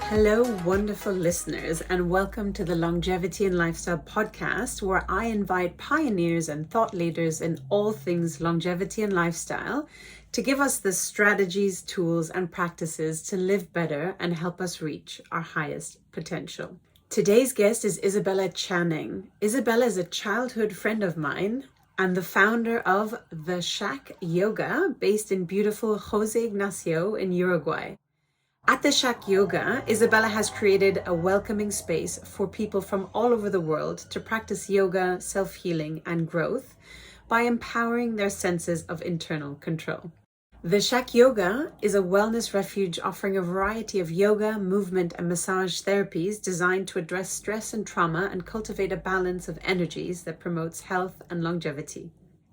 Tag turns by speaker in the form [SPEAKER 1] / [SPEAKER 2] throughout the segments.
[SPEAKER 1] Hello, wonderful listeners, and welcome to the Longevity and Lifestyle podcast, where I invite pioneers and thought leaders in all things longevity and lifestyle to give us the strategies, tools, and practices to live better and help us reach our highest potential. Today's guest is Isabella Channing. Isabella is a childhood friend of mine and the founder of The Shack Yoga, based in beautiful Jose Ignacio in Uruguay. At the Shack Yoga, Isabella has created a welcoming space for people from all over the world to practice yoga, self-healing, and growth by empowering their senses of internal control. The Shack Yoga is a wellness refuge offering a variety of yoga, movement, and massage therapies designed to address stress and trauma and cultivate a balance of energies that promotes health and longevity.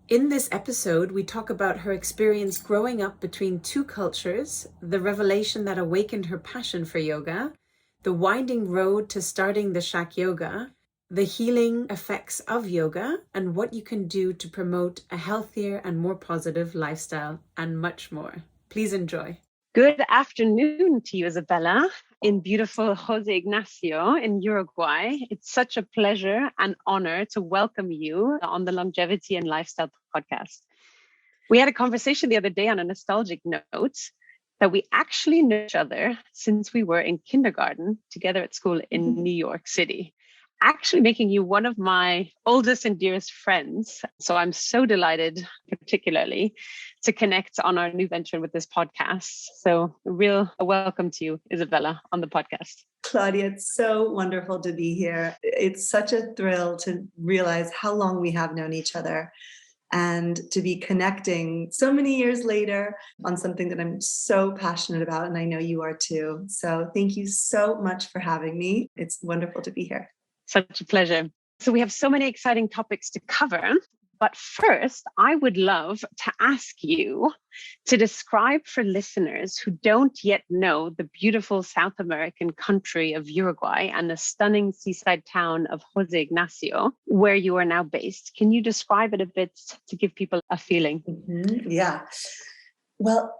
[SPEAKER 1] In this episode, we talk about her experience growing up between two cultures, the revelation that awakened her passion for yoga, the winding road to starting the Shack Yoga, the healing effects of yoga, and what you can do to promote a healthier and more positive lifestyle, and much more. Please enjoy.
[SPEAKER 2] Good afternoon to you, Isabella, in beautiful Jose Ignacio in Uruguay. It's such a pleasure and honor to welcome you on the Longevity and Lifestyle podcast. We had a conversation the other day on a nostalgic note that we actually know each other since we were in kindergarten together at school in New York City, actually making you one of my oldest and dearest friends. So I'm so delighted, particularly, to connect on our new venture with this podcast. So a real welcome to you, Isabella, on the podcast.
[SPEAKER 3] Claudia, it's so wonderful to be here. It's such a thrill to realize how long we have known each other and to be connecting so many years later on something that I'm so passionate about, and I know you are too. So thank you so much for having me. It's wonderful to be here.
[SPEAKER 2] Such a pleasure. So we have so many exciting topics to cover. But first, I would love to ask you to describe for listeners who don't yet know the beautiful South American country of Uruguay and the stunning seaside town of Jose Ignacio, where you are now based. Can you describe it a bit to give people a feeling?
[SPEAKER 3] Yeah. Well,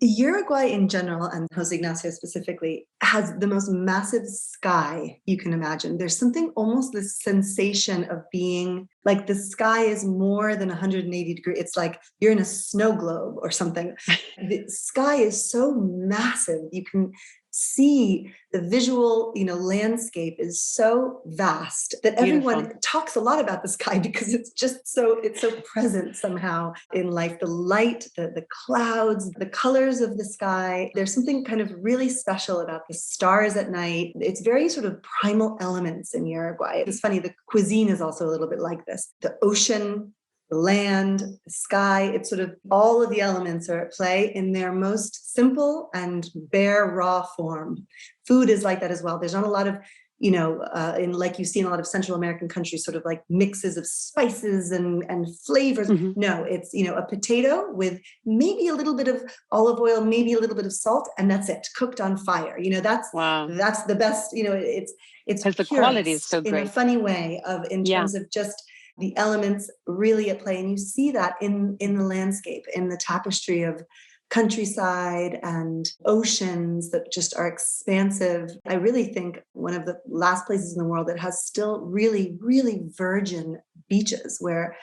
[SPEAKER 3] Uruguay in general, and Jose Ignacio specifically, has the most massive sky you can imagine. There's something almost this sensation of being like the sky is more than 180 degrees. It's like you're in a snow globe or something. The sky is so massive. You can see the visual, landscape is so vast that everyone talks a lot about the sky because it's so present somehow in life. The light, the clouds, the colors of the sky. There's something kind of really special about the stars at night. It's very sort of primal elements in Uruguay. It's funny, the cuisine is also a little bit like this. The ocean, the land, the sky, it's sort of all of the elements are at play in their most simple and bare, raw form. Food is like that as well. There's not a lot of, in like you see in a lot of Central American countries, sort of like mixes of spices and flavors. Mm-hmm. No, it's, a potato with maybe a little bit of olive oil, maybe a little bit of salt, and that's it, cooked on fire. That's the best, it's
[SPEAKER 2] because the quality is so great.
[SPEAKER 3] In a funny way in terms of just the elements really at play. And you see that in the landscape, in the tapestry of countryside and oceans that just are expansive. I really think one of the last places in the world that has still really, really virgin beaches where,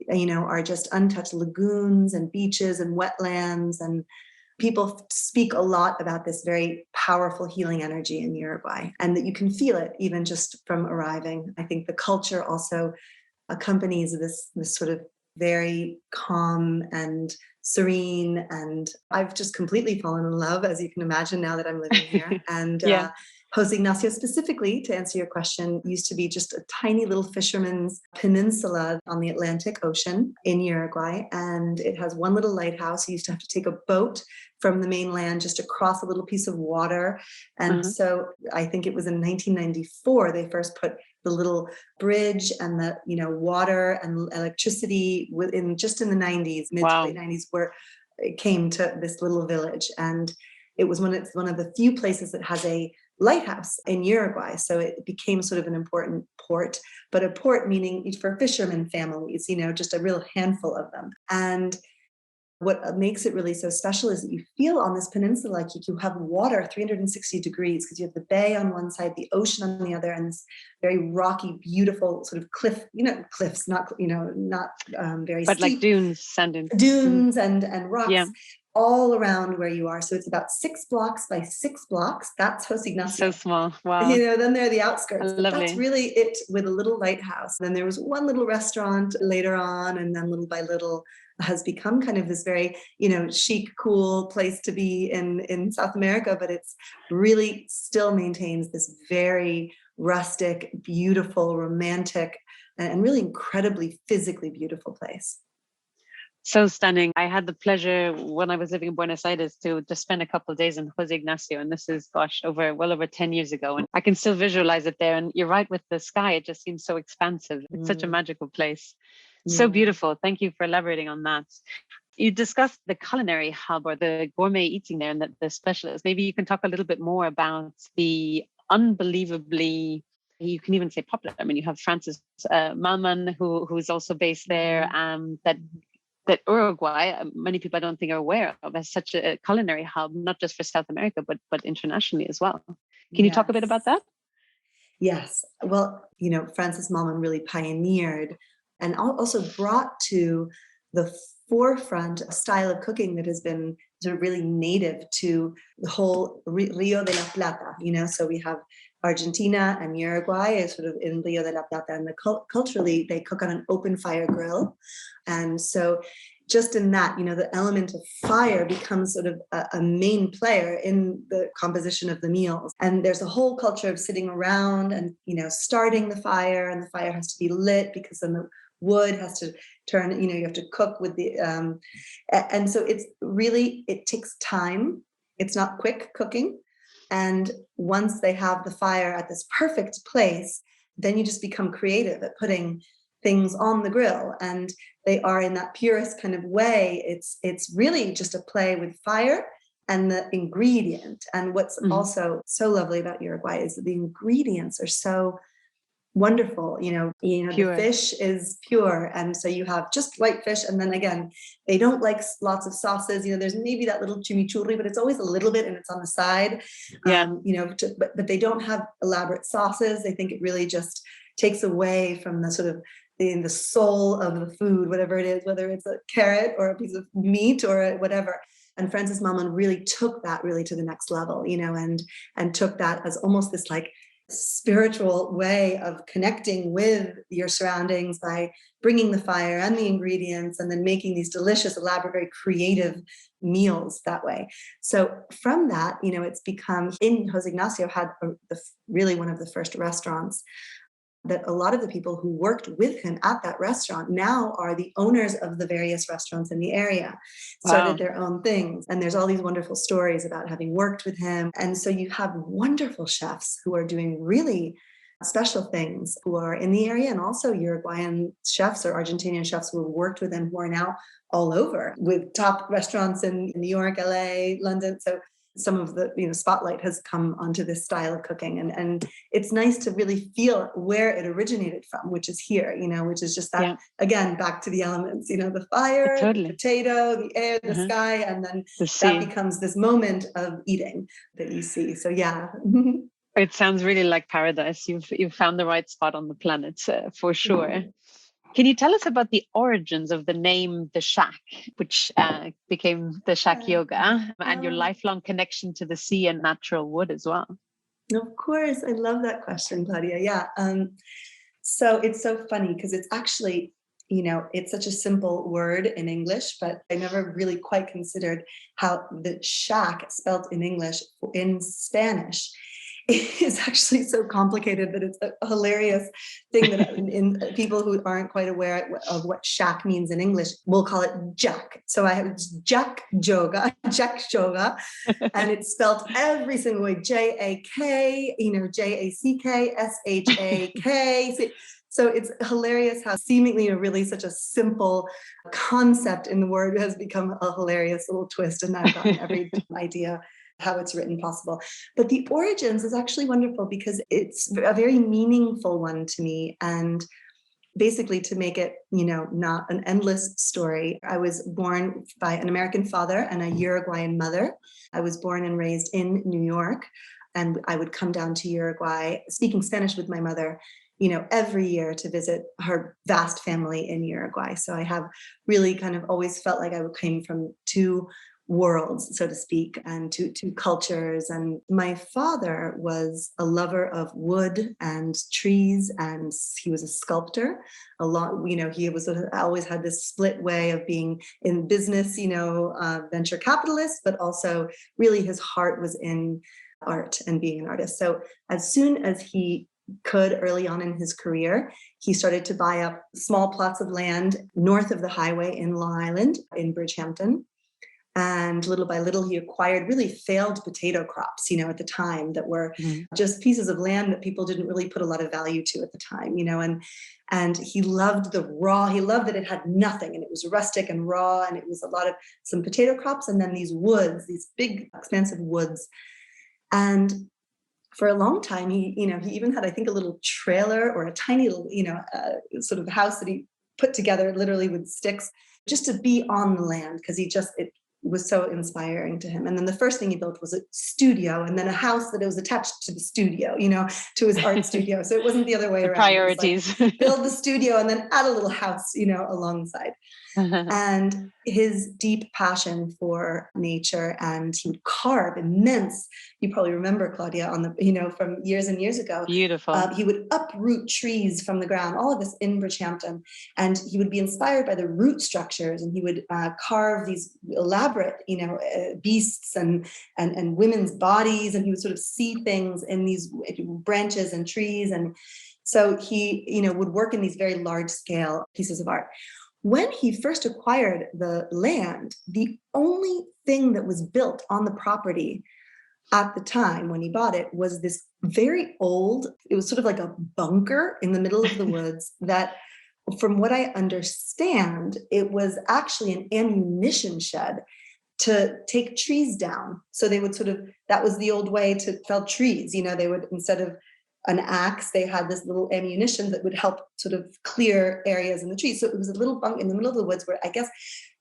[SPEAKER 3] are just untouched lagoons and beaches and wetlands. And people speak a lot about this very powerful healing energy in Uruguay, and that you can feel it even just from arriving. I think the culture also accompanies this sort of very calm and serene, and I've just completely fallen in love, as you can imagine, now that I'm living here. And Jose Ignacio, specifically, to answer your question, used to be just a tiny little fisherman's peninsula on the Atlantic Ocean in Uruguay, and it has one little lighthouse. You used to have to take a boat from the mainland just across a little piece of water. And so I think it was in 1994 they first put the little bridge and the water and electricity in the 90s, mid to late 90s, where it came to this little village. And it was one of the few places that has a lighthouse in Uruguay. So it became sort of an important port, but a port meaning for fishermen families, just a real handful of them. And what makes it really so special is that you feel on this peninsula like you have water 360 degrees, because you have the bay on one side, the ocean on the other, and this very rocky, beautiful sort of cliffs, not, not very
[SPEAKER 2] but
[SPEAKER 3] steep.
[SPEAKER 2] like dunes and
[SPEAKER 3] dunes and rocks.
[SPEAKER 2] Yeah.
[SPEAKER 3] All around where you are. So it's about 6 blocks by 6 blocks. That's Jose Ignacio.
[SPEAKER 2] So small. Wow.
[SPEAKER 3] Then there are the outskirts. But
[SPEAKER 2] Lovely.
[SPEAKER 3] that's really it, with a little lighthouse. Then there was one little restaurant later on, and then little by little has become kind of this very, chic, cool place to be in South America. But it's really still maintains this very rustic, beautiful, romantic, and really incredibly physically beautiful place.
[SPEAKER 2] So stunning. I had the pleasure when I was living in Buenos Aires to just spend a couple of days in Jose Ignacio. And this is, well over 10 years ago. And I can still visualize it there. And you're right, with the sky, it just seems so expansive. It's such a magical place. So beautiful. Thank you for elaborating on that. You discussed the culinary hub or the gourmet eating there and the specialists. Maybe you can talk a little bit more about the unbelievably, you can even say popular. I mean, you have Francis Malman, who's also based there, that Uruguay, many people I don't think are aware of, as such a culinary hub, not just for South America, but internationally as well. Can you talk a bit about that?
[SPEAKER 3] Yes. Well, Francis Malman really pioneered and also brought to the forefront a style of cooking that has been sort of really native to the whole Rio de la Plata, so we have Argentina and Uruguay is sort of in Rio de la Plata, and culturally they cook on an open fire grill. And so just in that, the element of fire becomes sort of a main player in the composition of the meals. And there's a whole culture of sitting around and, starting the fire, and the fire has to be lit because then the wood has to turn, you have to cook with the, and so it's really, it takes time. It's not quick cooking. And once they have the fire at this perfect place, then you just become creative at putting things on the grill. And they are, in that purest kind of way, it's really just a play with fire and the ingredient. And what's also so lovely about Uruguay is that the ingredients are so wonderful. The fish is pure, and so you have just white fish, and then again, they don't like lots of sauces. There's maybe that little chimichurri, but it's always a little bit, and it's on the side. But they don't have elaborate sauces. They think it really just takes away from the sort of the soul of the food, whatever it is, whether it's a carrot or a piece of meat or whatever. And Francis Malman really took that really to the next level, and took that as almost this like spiritual way of connecting with your surroundings by bringing the fire and the ingredients, and then making these delicious, elaborate, very creative meals that way. So from that, it's become, in Jose Ignacio had really one of the first restaurants that a lot of the people who worked with him at that restaurant now are the owners of the various restaurants in the area, started their own things. And there's all these wonderful stories about having worked with him. And so you have wonderful chefs who are doing really special things, who are in the area, and also Uruguayan chefs or Argentinian chefs who have worked with him, who are now all over with top restaurants in New York, LA, London. So some of the spotlight has come onto this style of cooking, and it's nice to really feel where it originated from, which is here, which is just that, again, back to the elements, the fire, the potato, the air, the sky, and then that becomes this moment of eating that you see. So
[SPEAKER 2] it sounds really like paradise. You've found the right spot on the planet, for sure. Can you tell us about the origins of the name The Shack, which became The Shack Yoga, and your lifelong connection to the sea and natural wood as well?
[SPEAKER 3] Of course. I love that question, Claudia. Yeah. So it's so funny because it's actually, it's such a simple word in English, but I never really quite considered how the shack, spelled in English, in Spanish, is actually so complicated that it's a hilarious thing that in people who aren't quite aware of what shack means in English will call it jack. So I have jack yoga, and it's spelled every single way, J-A-K, J-A-C-K, S-H-A-K. So it's hilarious how seemingly really such a simple concept in the word has become a hilarious little twist, and I've gotten every idea how it's written possible. But the origins is actually wonderful because it's a very meaningful one to me. And basically, to make it, not an endless story, I was born by an American father and a Uruguayan mother. I was born and raised in New York, and I would come down to Uruguay speaking Spanish with my mother, every year to visit her vast family in Uruguay. So I have really kind of always felt like I came from two worlds, so to speak, and two cultures. And my father was a lover of wood and trees, and he was a sculptor. A lot, he was always had this split way of being in business, venture capitalist, but also really his heart was in art and being an artist. So as soon as he could, early on in his career, he started to buy up small plots of land north of the highway in Long Island in Bridgehampton. And little by little, he acquired really failed potato crops, at the time, that were just pieces of land that people didn't really put a lot of value to at the time, and he loved the raw. He loved that it had nothing, and it was rustic and raw, and it was some potato crops, and then these woods, these big, expansive woods. And for a long time, he even had, I think, a little trailer or a tiny little, sort of house that he put together literally with sticks just to be on the land, because it was so inspiring to him. And then the first thing he built was a studio, and then a house that was attached to the studio, to his art studio. So it wasn't the other way around.
[SPEAKER 2] Priorities.
[SPEAKER 3] Like, build the studio and then add a little house, alongside. And his deep passion for nature, and he would carve immense, you probably remember, Claudia, from years and years ago.
[SPEAKER 2] Beautiful.
[SPEAKER 3] He would uproot trees from the ground, all of this in Bridgehampton, and he would be inspired by the root structures, and he would carve these elaborate, beasts and women's bodies, and he would sort of see things in these branches and trees. And so he, would work in these very large scale pieces of art. When he first acquired the land, the only thing that was built on the property at the time when he bought it was this very old, it was sort of like a bunker in the middle of the woods that, from what I understand, it was actually an ammunition shed to take trees down. So they would that was the old way to fell trees. They would, instead of an axe, they had this little ammunition that would help sort of clear areas in the trees. So it was a little bunk in the middle of the woods where I guess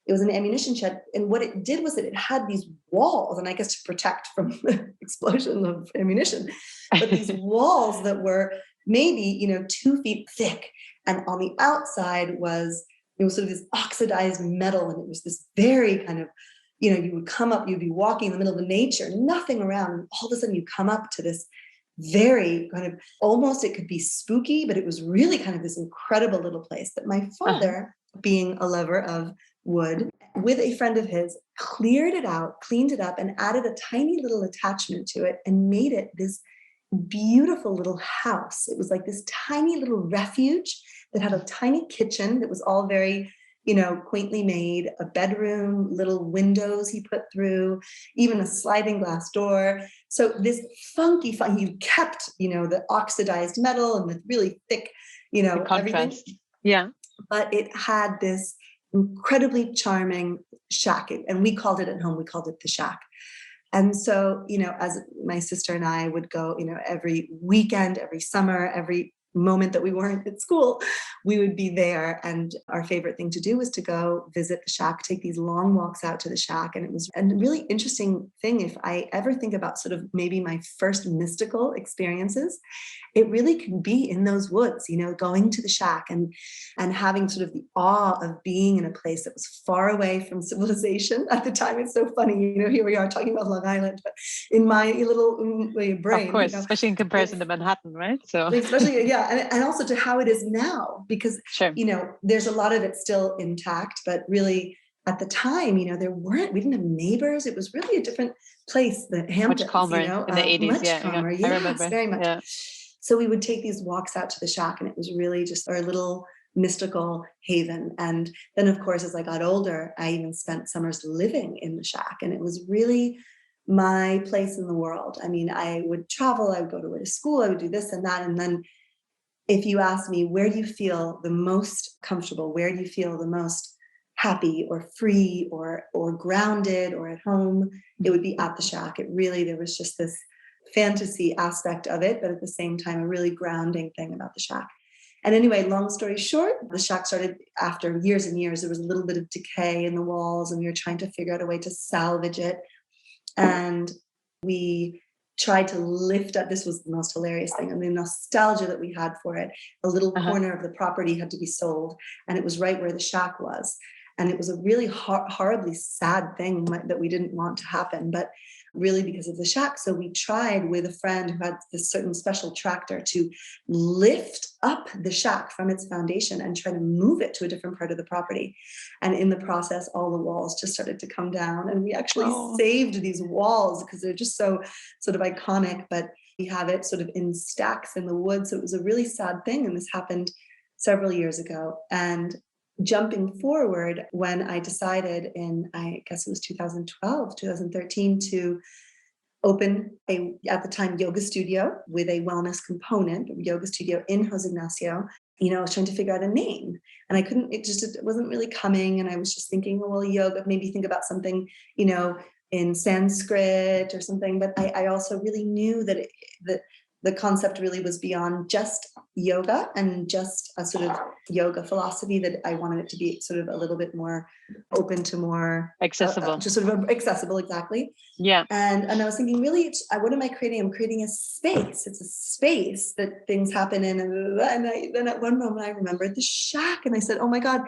[SPEAKER 3] it was an ammunition shed. And what it did was that it had these walls, and I guess to protect from the explosion of ammunition, but these walls that were maybe, 2 feet thick. And on the outside it was sort of this oxidized metal. And it was this very kind of, you would come up, you'd be walking in the middle of nature, nothing around. And all of a sudden you come up to this very kind of, almost, it could be spooky, but it was really kind of this incredible little place that my father, being a lover of wood, with a friend of his, cleared it out, cleaned it up, and added a tiny little attachment to it and made it this beautiful little house. It was like this tiny little refuge that had a tiny kitchen that was all very, quaintly made, a bedroom, little windows he put through, even a sliding glass door. So this funky, he kept, the oxidized metal and the really thick,
[SPEAKER 2] the contrast.
[SPEAKER 3] Everything.
[SPEAKER 2] Yeah.
[SPEAKER 3] But it had this incredibly charming shack. And we called it at home, we called it the shack. And so, as my sister and I would go, every weekend, every summer, every moment that we weren't at school, we would be there. And our favorite thing to do was to go visit the shack, take these long walks out to the shack. And it was a really interesting thing. If I ever think about sort of maybe my first mystical experiences, it really can be in those woods, going to the shack and having sort of the awe of being in a place that was far away from civilization at the time. It's so funny, here we are talking about Long Island, but in my little brain,
[SPEAKER 2] of course, especially in comparison to Manhattan, right? So
[SPEAKER 3] especially, yeah. And also to how it is now, because,
[SPEAKER 2] sure.
[SPEAKER 3] There's a lot of it still intact, but really at the time, we didn't have neighbors. It was really a different place, the Hamptons,
[SPEAKER 2] much calmer in the 80s.
[SPEAKER 3] Much calmer.
[SPEAKER 2] Yeah, I remember.
[SPEAKER 3] Very much.
[SPEAKER 2] Yeah.
[SPEAKER 3] So we would take these walks out to the shack, and it was really just our little mystical haven. And then, of course, as I got older, I even spent summers living in the shack, and it was really my place in the world. I mean, I would travel, I would go to school, I would do this and that. And then if you ask me, where do you feel the most comfortable? Where do you feel the most happy or free or grounded or at home? It would be at the shack. There was just this fantasy aspect of it, but at the same time, a really grounding thing about the shack. And anyway, long story short, the shack started after years and years. There was a little bit of decay in the walls, and we were trying to figure out a way to salvage it. And we tried to lift up, this was the most hilarious thing, and the nostalgia that we had for it. A little corner of the property had to be sold, and it was right where the shack was. And it was a really horribly sad thing that we didn't want to happen, but really because of the shack. So we tried with a friend who had this certain special tractor to lift up the shack from its foundation and try to move it to a different part of the property. And in the process, all the walls just started to come down. And we actually saved these walls because they're just so sort of iconic, but we have it sort of in stacks in the wood. So it was a really sad thing. And this happened several years ago. And jumping forward, when I decided in, I guess it was 2012, 2013, to open at the time, yoga studio with a wellness component, a yoga studio in Jose Ignacio, I was trying to figure out a name, and I couldn't, it wasn't really coming. And I was just thinking, well, yoga, maybe think about something, in Sanskrit or something. But I also really knew that the concept really was beyond just yoga and just a sort of yoga philosophy, that I wanted it to be sort of a little bit more open to more
[SPEAKER 2] accessible,
[SPEAKER 3] just sort of accessible. Exactly.
[SPEAKER 2] Yeah.
[SPEAKER 3] And I was thinking, really, what am I creating? I'm creating a space. It's a space that things happen in. And then at one moment I remembered the shack, and I said, oh my God,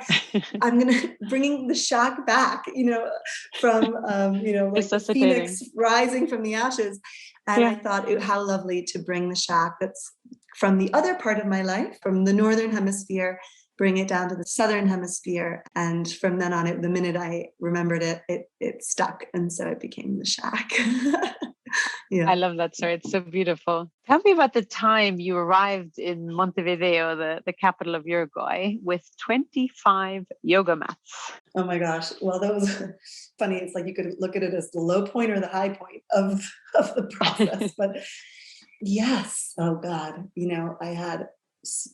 [SPEAKER 3] I'm bringing the shack back, from, like the phoenix rising from the ashes. And I thought, how lovely to bring the shack that's from the other part of my life, from the Northern Hemisphere, bring it down to the Southern Hemisphere. And from then on, the minute I remembered it stuck. And so it became the shack. Yeah.
[SPEAKER 2] I love that story. It's so beautiful. Tell me about the time you arrived in Montevideo, the capital of Uruguay, with 25 yoga mats.
[SPEAKER 3] Oh my gosh. Well, that was funny. It's like you could look at it as the low point or the high point of the process. But yes, oh God, I had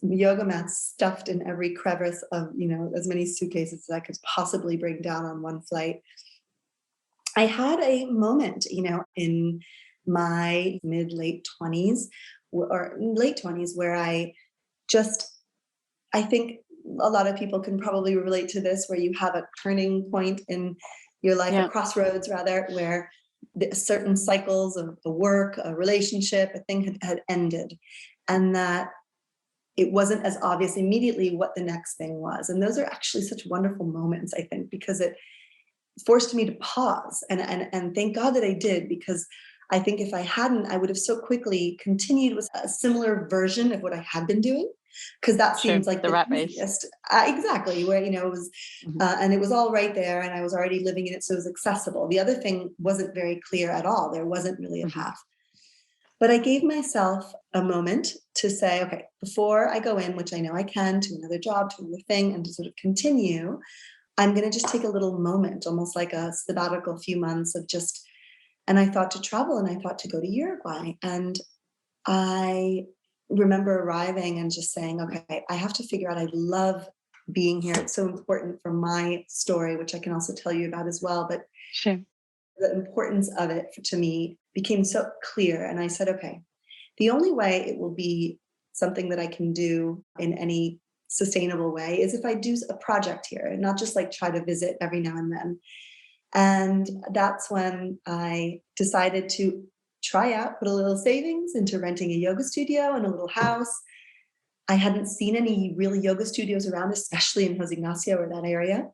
[SPEAKER 3] yoga mats stuffed in every crevice of, as many suitcases as I could possibly bring down on one flight. I had a moment, in my late 20s where I think a lot of people can probably relate to this, where you have a turning point in your life, a crossroads rather, where certain cycles of the work, a relationship, a thing had ended, and that it wasn't as obvious immediately what the next thing was. And those are actually such wonderful moments, I think, because it forced me to pause, and thank God that I did, because I think if I hadn't, I would have so quickly continued with a similar version of what I had been doing, because that seems like the rat race. Exactly, where it was, and it was all right there, and I was already living in it, so it was accessible. The other thing wasn't very clear at all. There wasn't really a path. But I gave myself a moment to say, okay, before I go in, which I know I can, to another job, to another thing, and to sort of continue, I'm going to just take a little moment, almost like a sabbatical, few months of just. And I thought to travel, and I thought to go to Uruguay. And I remember arriving and just saying, okay, I have to figure out, I love being here. It's so important for my story, which I can also tell you about as well. But
[SPEAKER 2] sure,
[SPEAKER 3] the importance of it to me became so clear. And I said, okay, the only way it will be something that I can do in any sustainable way is if I do a project here, and not just like try to visit every now and then. And that's when I decided to try out, put a little savings into renting a yoga studio and a little house. I hadn't seen any really yoga studios around, especially in Jose Ignacio or that area.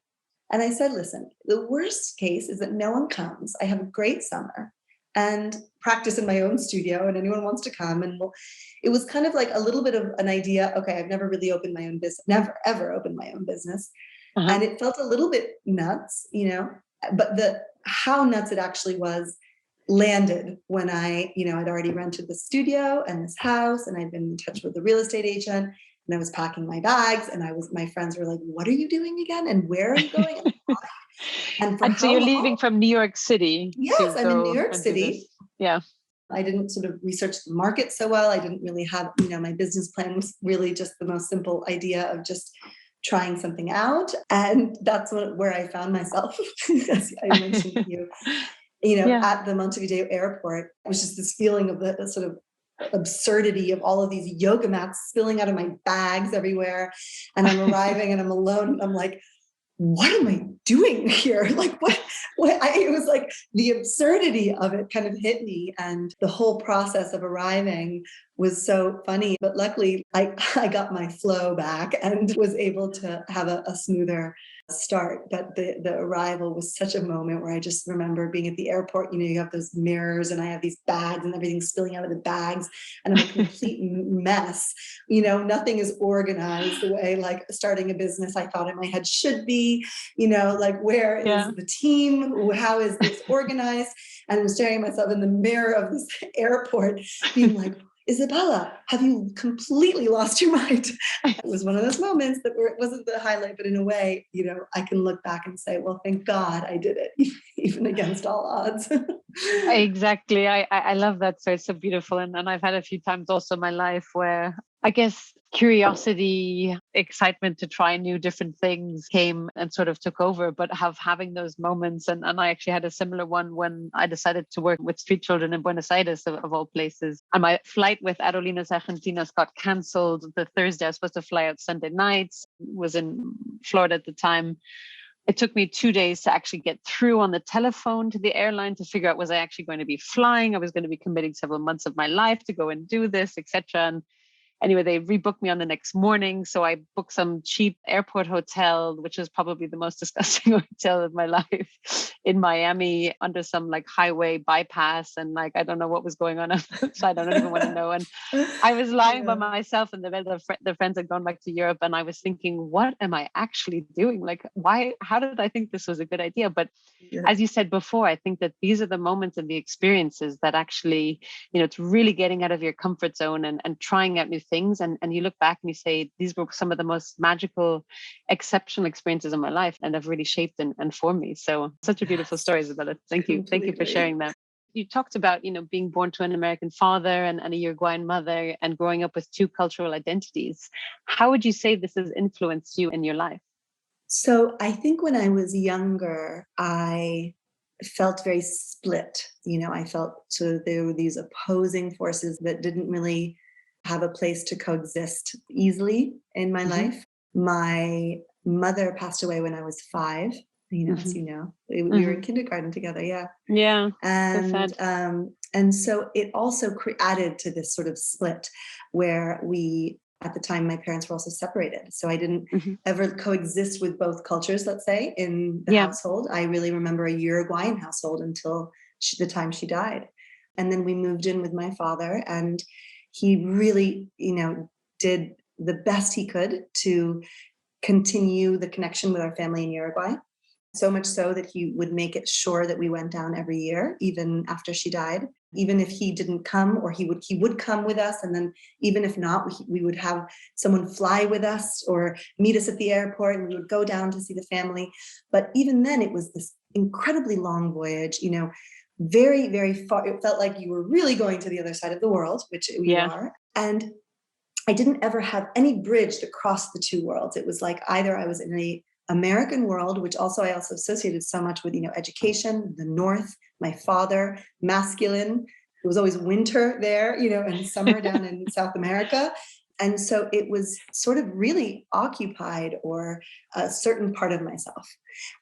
[SPEAKER 3] And I said, listen, the worst case is that no one comes. I have a great summer and practice in my own studio, and anyone wants to come. And it was kind of like a little bit of an idea. Okay, I've never really opened my own business, never, ever opened my own business. And it felt a little bit nuts, but how nuts it actually was landed when I'd already rented the studio and this house, and I'd been in touch with the real estate agent, and I was packing my bags, and my friends were like, what are you doing again? And where are you going?
[SPEAKER 2] And so you're leaving from New York City.
[SPEAKER 3] Yes, I'm in New York City.
[SPEAKER 2] Yeah.
[SPEAKER 3] I didn't sort of research the market so well. I didn't really have, my business plan was really just the most simple idea of just trying something out. And that's where I found myself, as I mentioned to you, at the Montevideo airport. It was just this feeling of the sort of absurdity of all of these yoga mats spilling out of my bags everywhere. And I'm arriving and I'm alone. And I'm like, what am I doing here? Like it was like the absurdity of it kind of hit me. And the whole process of arriving was so funny. But luckily I got my flow back and was able to have a smoother start. But the arrival was such a moment where I just remember being at the airport. You have those mirrors and I have these bags and everything's spilling out of the bags and I'm a complete mess. Nothing is organized the way like starting a business I thought in my head should be, like where is the team? How is this organized? And I'm staring at myself in the mirror of this airport being like, Isabella, have you completely lost your mind? It was one of those moments that it wasn't the highlight, but in a way, I can look back and say, well, thank God I did it, even against all odds.
[SPEAKER 2] Exactly. I love that. So it's so beautiful. And I've had a few times also in my life where I guess curiosity, excitement to try new different things came and sort of took over, but having those moments. And I actually had a similar one when I decided to work with street children in Buenos Aires, of all places. And my flight with Aerolíneas Argentinas got canceled the Thursday. I was supposed to fly out Sunday nights, was in Florida at the time. It took me 2 days to actually get through on the telephone to the airline to figure out, was I actually going to be flying? I was going to be committing several months of my life to go and do this, etc. And anyway, they rebooked me on the next morning. So I booked some cheap airport hotel, which was probably the most disgusting hotel of my life, in Miami under some like highway bypass. And like, I don't know what was going on outside. I don't even want to know. And I was lying by myself in the bed. The friends had gone back to Europe. And I was thinking, what am I actually doing? Like, how did I think this was a good idea? But as you said before, I think that these are the moments and the experiences that actually, it's really getting out of your comfort zone and trying out new things. And you look back and you say, these were some of the most magical, exceptional experiences of my life and have really shaped and formed me. So such a beautiful story, Isabella. Thank you. Thank you for sharing that. You talked about, being born to an American father and a Uruguayan mother and growing up with two cultural identities. How would you say this has influenced you in your life?
[SPEAKER 3] So I think when I was younger, I felt very split. I felt sort of there were these opposing forces that didn't really have a place to coexist easily in my life. My mother passed away when I was 5. As you know, we were in kindergarten together. Yeah. And so and so it also added to this sort of split where at the time, my parents were also separated. So I didn't ever coexist with both cultures, let's say, in the household. I really remember a Uruguayan household until the time she died. And then we moved in with my father, and he really, did the best he could to continue the connection with our family in Uruguay. So much so that he would make it sure that we went down every year, even after she died. Even if he didn't come, or he would come with us. And then even if not, we would have someone fly with us or meet us at the airport, and we would go down to see the family. But even then, it was this incredibly long voyage, very, very far. It felt like you were really going to the other side of the world, which we are. And I didn't ever have any bridge to cross the two worlds. It was like either I was in a American world, which I also associated so much with, education, the North, my father, masculine. It was always winter there, and summer down in South America. And so it was sort of really occupied or a certain part of myself.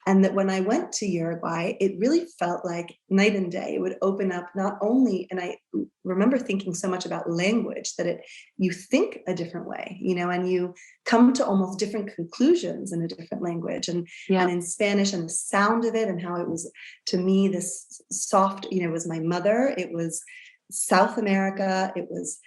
[SPEAKER 3] And that when I went to Uruguay, it really felt like night and day. It would open up not only, and I remember thinking so much about language, that you think a different way, and you come to almost different conclusions in a different language. And in Spanish, and the sound of it, and how it was, to me, this soft, it was my mother, it was South America, it was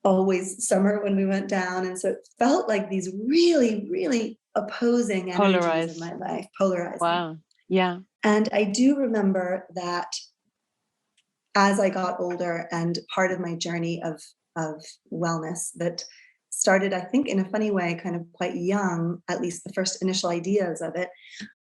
[SPEAKER 3] always summer when we went down. And so it felt like these really, really opposing energies in my life, polarized.
[SPEAKER 2] Wow. Yeah.
[SPEAKER 3] And I do remember that as I got older, and part of my journey of wellness that started, I think, in a funny way, kind of quite young, at least the first initial ideas of it,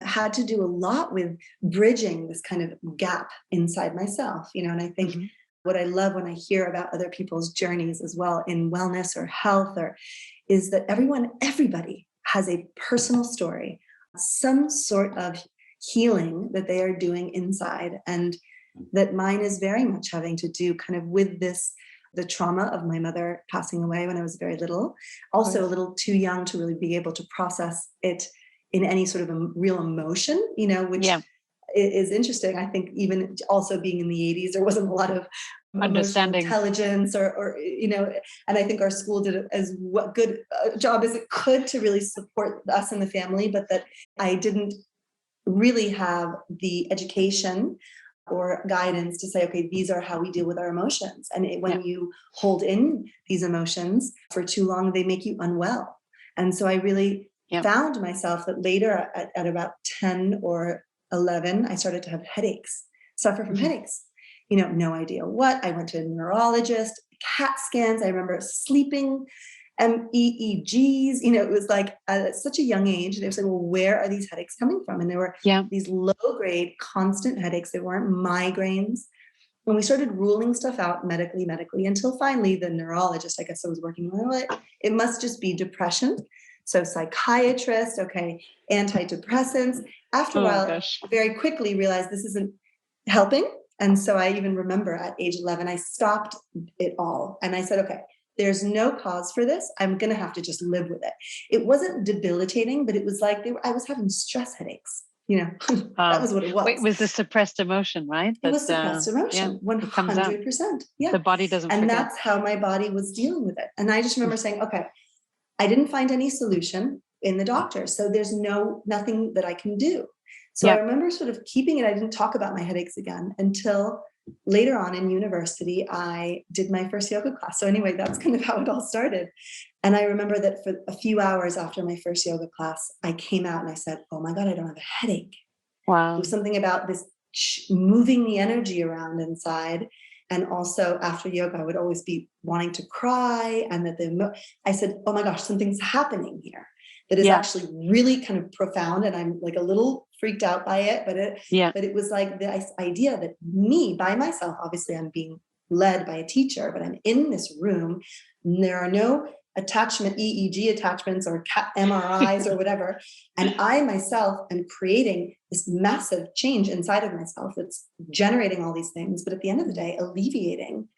[SPEAKER 3] had to do a lot with bridging this kind of gap inside myself, and I think what I love when I hear about other people's journeys as well in wellness or health, is that everybody has a personal story, some sort of healing that they are doing inside. And that mine is very much having to do kind of with this the trauma of my mother passing away when I was very little, also a little too young to really be able to process it in any sort of a real emotion, which is interesting. I think even also being in the 80s, there wasn't a lot of
[SPEAKER 2] understanding,
[SPEAKER 3] intelligence or and I think our school did as good a job as it could to really support us and the family, but that I didn't really have the education or guidance to say, okay, these are how we deal with our emotions. And when you hold in these emotions for too long, they make you unwell. And so I really found myself that later at about 10 or 11, I started to have suffer from headaches. No idea what. I went to a neurologist, CAT scans. I remember sleeping, EEGs. It was like at such a young age. And they were saying, well, where are these headaches coming from? And there were these low-grade, constant headaches. They weren't migraines. When we started ruling stuff out medically, until finally the neurologist, I guess I was working with, it must just be depression. So psychiatrist, antidepressants. After a while, very quickly realized this isn't helping. And so I even remember at age 11, I stopped it all. And I said, okay, there's no cause for this. I'm going to have to just live with it. It wasn't debilitating, but it was like I was having stress headaches. That was what it was.
[SPEAKER 2] It was a suppressed emotion, right?
[SPEAKER 3] It was suppressed emotion, 100%. Yeah.
[SPEAKER 2] The body doesn't forget.
[SPEAKER 3] And that's how my body was dealing with it. And I just remember saying, okay, I didn't find any solution in the doctor. So there's nothing that I can do. So I remember sort of keeping it. I didn't talk about my headaches again until later on in university, I did my first yoga class. So anyway, that's kind of how it all started. And I remember that for a few hours after my first yoga class, I came out and I said, oh my God, I don't have a headache.
[SPEAKER 2] Wow.
[SPEAKER 3] There was something about this moving the energy around inside. And also after yoga, I would always be wanting to cry. And I said, oh my gosh, something's happening here that is actually really kind of profound. And I'm like a little freaked out by it, but it was like the idea that me by myself, obviously I'm being led by a teacher, but I'm in this room. And there are no EEG attachments or MRIs or whatever. And I myself am creating this massive change inside of myself that's generating all these things, but at the end of the day, alleviating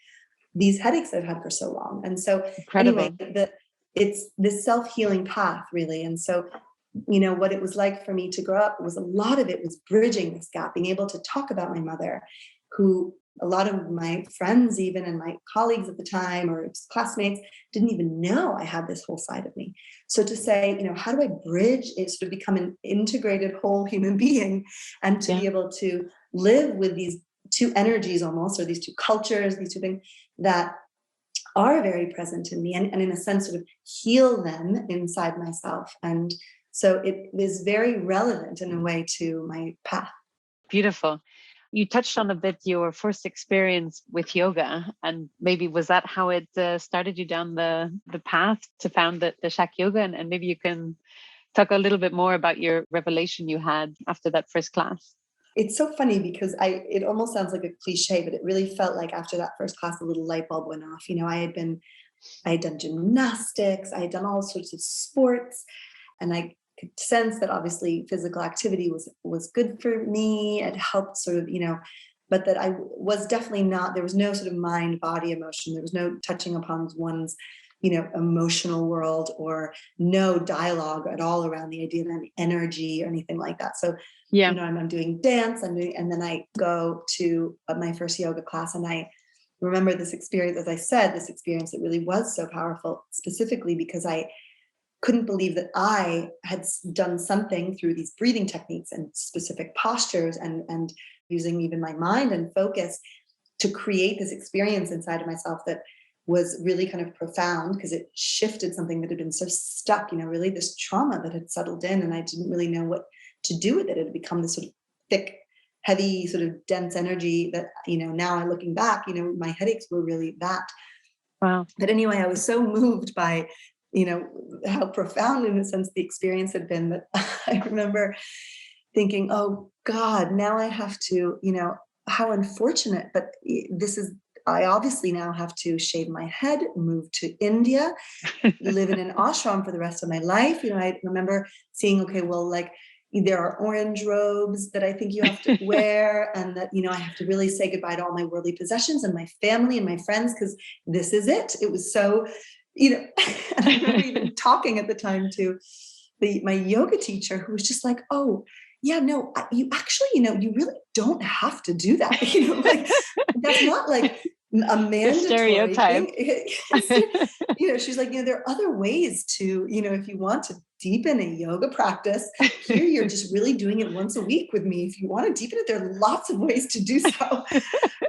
[SPEAKER 3] these headaches I've had for so long. And so anyway, it's this self-healing path really. And so, what it was like for me to grow up was a lot of it was bridging this gap, being able to talk about my mother, who a lot of my friends even and my colleagues at the time or classmates didn't even know I had this whole side of me. So to say, how do I bridge it, sort of become an integrated whole human being and to be able to live with these two energies almost, or these two cultures, these two things that are very present in me and in a sense sort of heal them inside myself. And so it is very relevant in a way to my path.
[SPEAKER 2] Beautiful. You touched on a bit your first experience with yoga, and maybe was that how it started you down the path to found the Shack Yoga? And maybe you can talk a little bit more about your revelation you had after that first class.
[SPEAKER 3] It's so funny because it almost sounds like a cliche, but it really felt like after that first class, a little light bulb went off. I had done gymnastics, I had done all sorts of sports, and I could sense that obviously physical activity was good for me. It helped sort of, but that I was definitely not, there was no sort of mind, body, emotion. There was no touching upon one's, emotional world or no dialogue at all around the idea of energy or anything like that. So, I'm doing dance, and then I go to my first yoga class, and I remember this experience, as I said, this experience that really was so powerful, specifically because I couldn't believe that I had done something through these breathing techniques and specific postures and using even my mind and focus to create this experience inside of myself that was really kind of profound, because it shifted something that had been so stuck, really this trauma that had settled in, and I didn't really know what to do with it. It had become this sort of thick, heavy, sort of dense energy that, now I'm looking back, my headaches were really that.
[SPEAKER 2] Wow.
[SPEAKER 3] But anyway, I was so moved by, how profound in a sense the experience had been, that I remember thinking, oh God, now I have to, how unfortunate, but I obviously now have to shave my head, move to India, live in an ashram for the rest of my life. I remember seeing, okay, well, there are orange robes that I think you have to wear, and that, I have to really say goodbye to all my worldly possessions and my family and my friends, because this is it. It was so, and I remember even talking at the time to my yoga teacher, who was just like, oh, yeah, no, you actually, you really don't have to do that. Like that's not like a mandatory thing. She's like, there are other ways to, if you want to deepen a yoga practice, here you're just really doing it once a week with me. If you want to deepen it, there are lots of ways to do so.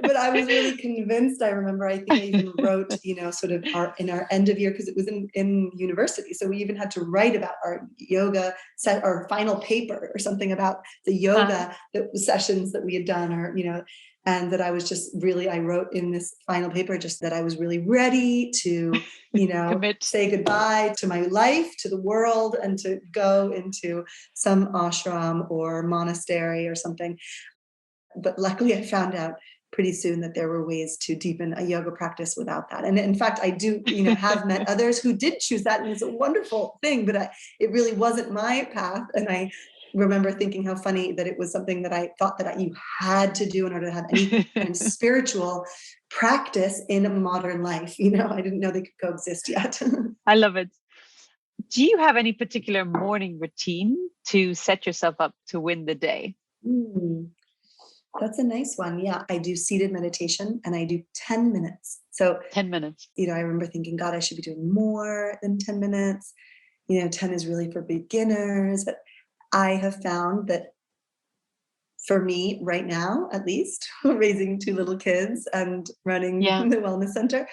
[SPEAKER 3] But I was really convinced. I remember, I think I even wrote, sort of in our end of year, because it was in university. So we even had to write about our yoga set, our final paper or something about the yoga sessions that we had done, or, and that I was just really, I wrote in this final paper just that I was really ready to, say goodbye to my life, to the world, and to go into some ashram or monastery or something. But luckily I found out pretty soon that there were ways to deepen a yoga practice without that. And in fact, I do, have met others who did choose that, and it's a wonderful thing, but it really wasn't my path. And I remember thinking how funny that it was something that I thought that you had to do in order to have any kind of spiritual practice in a modern life. I didn't know they could coexist yet.
[SPEAKER 2] I love it. Do you have any particular morning routine to set yourself up to win the day?
[SPEAKER 3] That's a nice one. Yeah, I do seated meditation, and I do 10 minutes. So
[SPEAKER 2] 10 minutes.
[SPEAKER 3] I remember thinking, God, I should be doing more than 10 minutes. 10 is really for beginners. But I have found that for me right now, at least, raising 2 little kids and running the wellness center,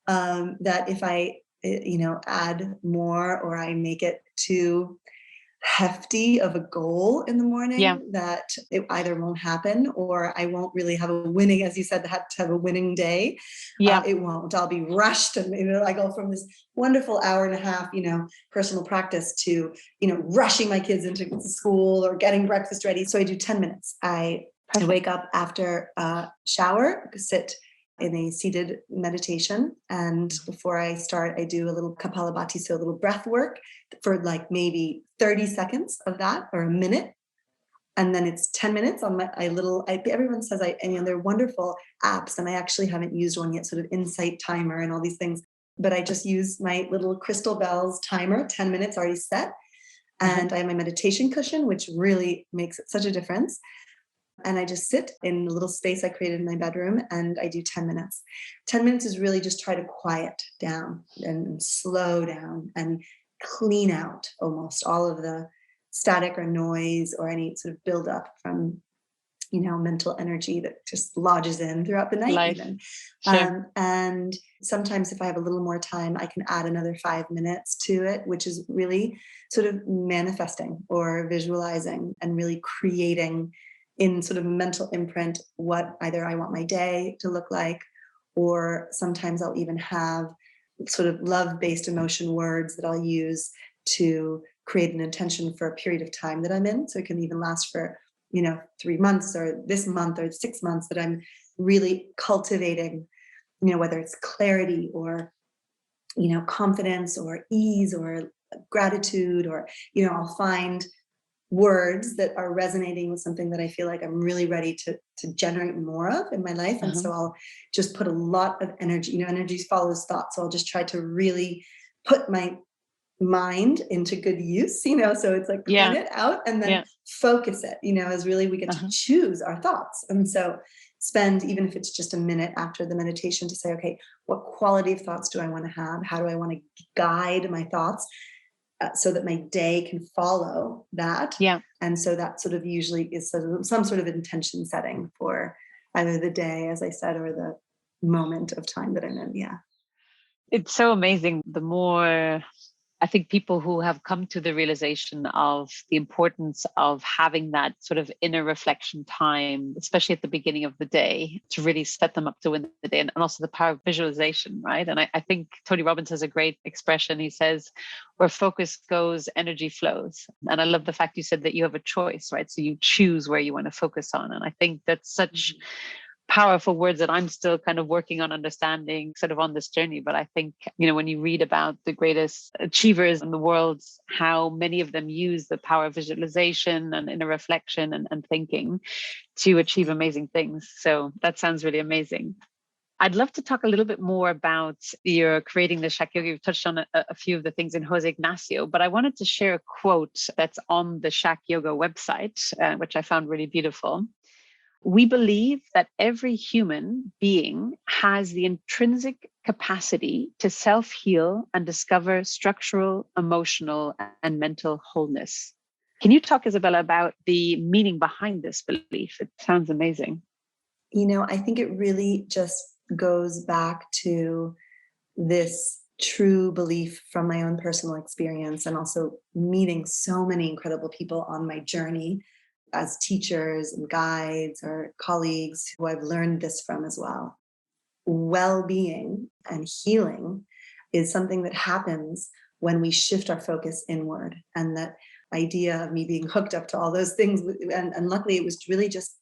[SPEAKER 3] that if I, add more, or I make it too hefty of a goal in the morning, that it either won't happen, or I won't really have a winning, as you said, to have a winning day. It won't. I'll be rushed, and I go from this wonderful hour and a half, personal practice to, rushing my kids into school or getting breakfast ready. So I do 10 minutes. I wake up after a shower, sit in a seated meditation. And before I start, I do a little Kapalabhati, so a little breath work for like maybe 30 seconds of that, or a minute. And then it's 10 minutes on everyone says they're wonderful apps, and I actually haven't used one yet, sort of Insight Timer and all these things. But I just use my little Crystal Bells timer, 10 minutes already set. And I have my meditation cushion, which really makes such a difference. And I just sit in a little space I created in my bedroom, and I do 10 minutes. 10 minutes is really just try to quiet down and slow down and clean out almost all of the static or noise or any sort of buildup from, mental energy that just lodges in throughout the night. Even.
[SPEAKER 2] Sure.
[SPEAKER 3] And sometimes if I have a little more time, I can add another 5 minutes to it, which is really sort of manifesting or visualizing and really creating in sort of mental imprint what either I want my day to look like, or sometimes I'll even have sort of love-based emotion words that I'll use to create an intention for a period of time that I'm in. So it can even last for, 3 months or this month or 6 months, that I'm really cultivating, whether it's clarity or, confidence or ease or gratitude, or, I'll find words that are resonating with something that I feel like I'm really ready to generate more of in my life. And so I'll just put a lot of energy, energy follows thought. So I'll just try to really put my mind into good use, so it's like clean it out and then focus it, as really we get to choose our thoughts. And so spend, even if it's just a minute after the meditation, to say, okay, what quality of thoughts do I want to have? How do I want to guide my thoughts? So that my day can follow that. And so that sort of usually is some sort of intention setting for either the day, as I said, or the moment of time that I'm in.
[SPEAKER 2] It's so amazing. The more I think people who have come to the realization of the importance of having that sort of inner reflection time, especially at the beginning of the day, to really set them up to win the day, and also the power of visualization, right? And I think Tony Robbins has a great expression. He says, where focus goes, energy flows. And I love the fact you said that you have a choice, right? So you choose where you want to focus on. And I think that's such powerful words that I'm still kind of working on understanding sort of on this journey. But I think, when you read about the greatest achievers in the world, how many of them use the power of visualization and inner reflection and thinking to achieve amazing things. So that sounds really amazing. I'd love to talk a little bit more about your creating the Shack Yoga. You've touched on a few of the things in Jose Ignacio, but I wanted to share a quote that's on the Shack Yoga website, which I found really beautiful. We believe that every human being has the intrinsic capacity to self-heal and discover structural, emotional, and mental wholeness. Can you talk, Isabella, about the meaning behind this belief? It sounds amazing.
[SPEAKER 3] I think it really just goes back to this true belief from my own personal experience, and also meeting so many incredible people on my journey as teachers and guides or colleagues who I've learned this from as well. Well-being and healing is something that happens when we shift our focus inward. And that idea of me being hooked up to all those things, and luckily it was really just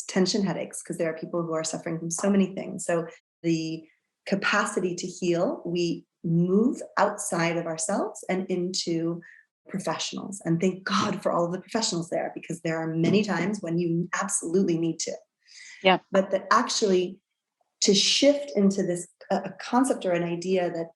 [SPEAKER 3] tension headaches, because there are people who are suffering from so many things. So the capacity to heal, we move outside of ourselves and into professionals. And thank God for all of the professionals there, because there are many times when you absolutely need to.
[SPEAKER 2] Yeah.
[SPEAKER 3] But that actually to shift into this a concept or an idea that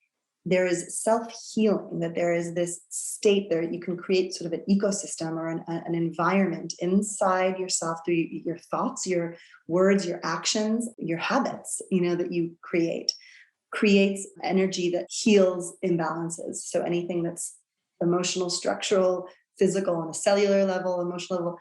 [SPEAKER 3] there is self-healing, that there is this state there, you can create sort of an ecosystem or an environment inside yourself through your thoughts, your words, your actions, your habits, that you creates energy that heals imbalances. So anything that's emotional, structural, physical, on a cellular level, emotional level,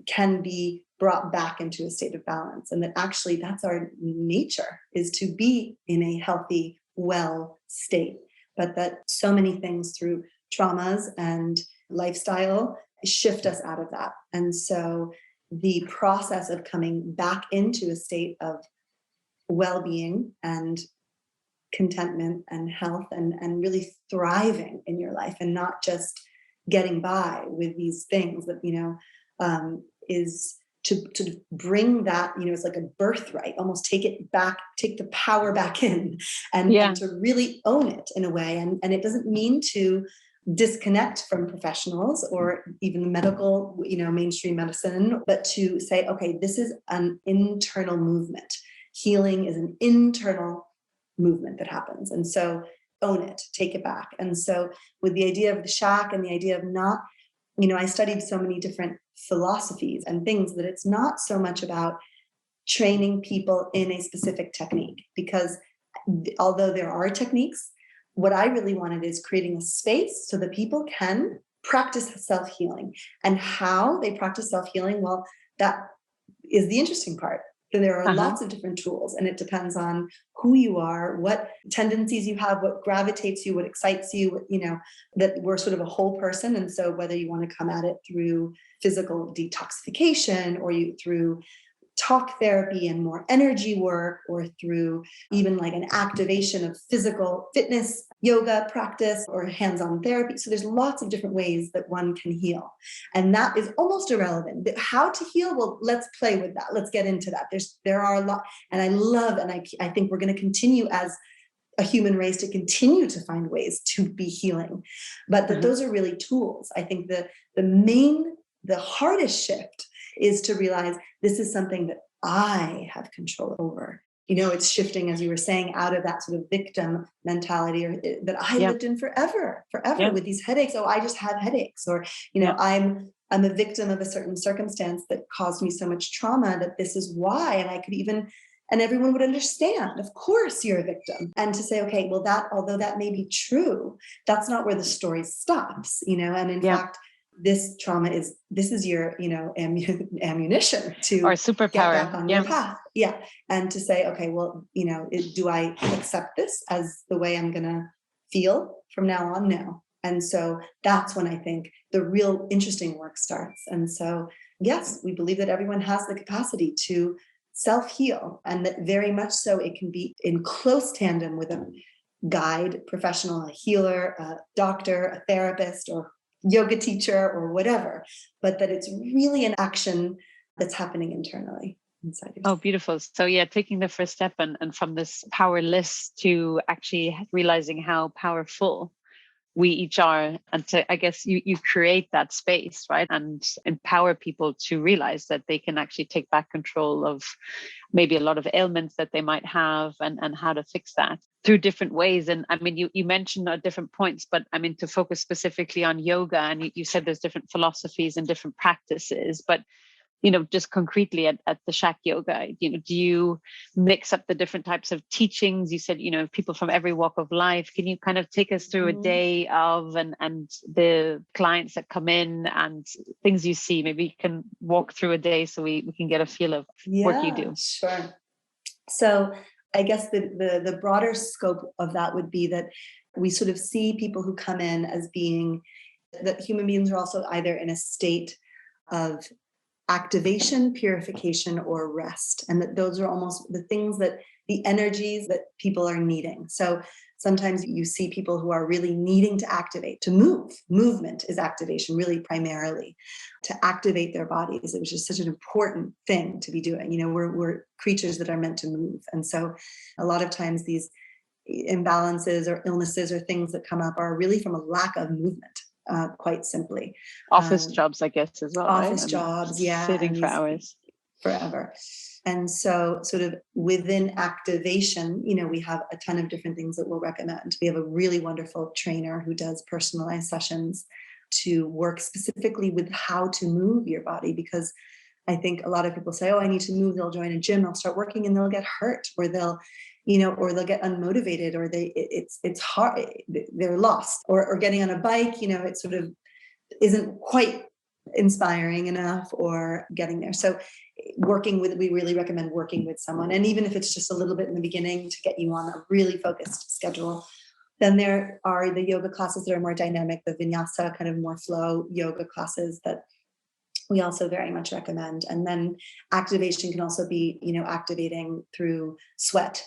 [SPEAKER 3] can be brought back into a state of balance. And that actually that's our nature, is to be in a healthy, well state. But that so many things through traumas and lifestyle shift us out of that. And so the process of coming back into a state of well-being and contentment and health and really thriving in your life, and not just getting by with these things that, is to bring that, it's like a birthright, almost take it back, take the power back in and to really own it in a way. And it doesn't mean to disconnect from professionals or even medical, mainstream medicine, but to say, okay, this is an internal movement. Healing is an internal movement that happens. And so own it, take it back. And so with the idea of the shack and the idea of not, I studied so many different philosophies and things, that it's not so much about training people in a specific technique, because although there are techniques, what I really wanted is creating a space so that people can practice self-healing. And how they practice self-healing, well, that is the interesting part. So there are lots of different tools, and it depends on who you are, what tendencies you have, what gravitates you, what excites you, that we're sort of a whole person. And so whether you want to come at it through physical detoxification, or through talk therapy and more energy work, or through even like an activation of physical fitness, yoga practice, or hands-on therapy. So there's lots of different ways that one can heal. And that is almost irrelevant. How to heal? Well, let's play with that. Let's get into that. There are a lot. And I love, and I think we're going to continue as a human race to continue to find ways to be healing. But that those are really tools. I think the hardest shift is to realize this is something that I have control over. It's shifting, as you were saying, out of that sort of victim mentality that I lived in forever with these headaches. Oh, I just have headaches. Or, I'm a victim of a certain circumstance that caused me so much trauma that this is why. And I could even, and everyone would understand, of course you're a victim. And to say, okay, well, although that may be true, that's not where the story stops, and in fact, this trauma this is your, ammunition to
[SPEAKER 2] or superpower,
[SPEAKER 3] get back on your path. Yeah. And to say, okay, well, do I accept this as the way I'm going to feel from now on? No. And so that's when I think the real interesting work starts. And so, yes, we believe that everyone has the capacity to self-heal, and that very much so it can be in close tandem with a guide, professional, a healer, a doctor, a therapist, or yoga teacher, or whatever, but that it's really an action that's happening internally. inside
[SPEAKER 2] Oh,
[SPEAKER 3] yourself.
[SPEAKER 2] beautiful. So yeah, taking the first step and from this powerless to actually realizing how powerful we each are, and to, I guess, you create that space, right, and empower people to realize that they can actually take back control of maybe a lot of ailments that they might have, and how to fix that through different ways. And I mean, you mentioned at different points, but I mean, to focus specifically on yoga, and you said there's different philosophies and different practices, but just concretely at the Shack Yoga, do you mix up the different types of teachings? You said, people from every walk of life. Can you kind of take us through a day of, and the clients that come in and things you see? Maybe you can walk through a day so we can get a feel of what you do.
[SPEAKER 3] Sure. So I guess the broader scope of that would be that we sort of see people who come in as being that human beings are also either in a state of activation, purification, or rest. And that those are almost the things that the energies that people are needing. So sometimes you see people who are really needing to activate, to move. Movement is activation, really primarily, to activate their bodies, which is such an important thing to be doing. We're creatures that are meant to move. And so a lot of times these imbalances or illnesses or things that come up are really from a lack of movement. Quite simply.
[SPEAKER 2] Office jobs, I guess, as well.
[SPEAKER 3] Office
[SPEAKER 2] right?
[SPEAKER 3] jobs, yeah.
[SPEAKER 2] Sitting for hours.
[SPEAKER 3] Forever. And so sort of within activation, we have a ton of different things that we'll recommend. We have a really wonderful trainer who does personalized sessions to work specifically with how to move your body, because I think a lot of people say, oh, I need to move. They'll join a gym, they'll start working and they'll get hurt, or they'll get unmotivated, or it's hard, they're lost, or getting on a bike, it sort of isn't quite inspiring enough, or getting there. So we really recommend working with someone. And even if it's just a little bit in the beginning to get you on a really focused schedule. Then there are the yoga classes that are more dynamic, the vinyasa kind of more flow yoga classes that we also very much recommend. And then activation can also be, activating through sweat,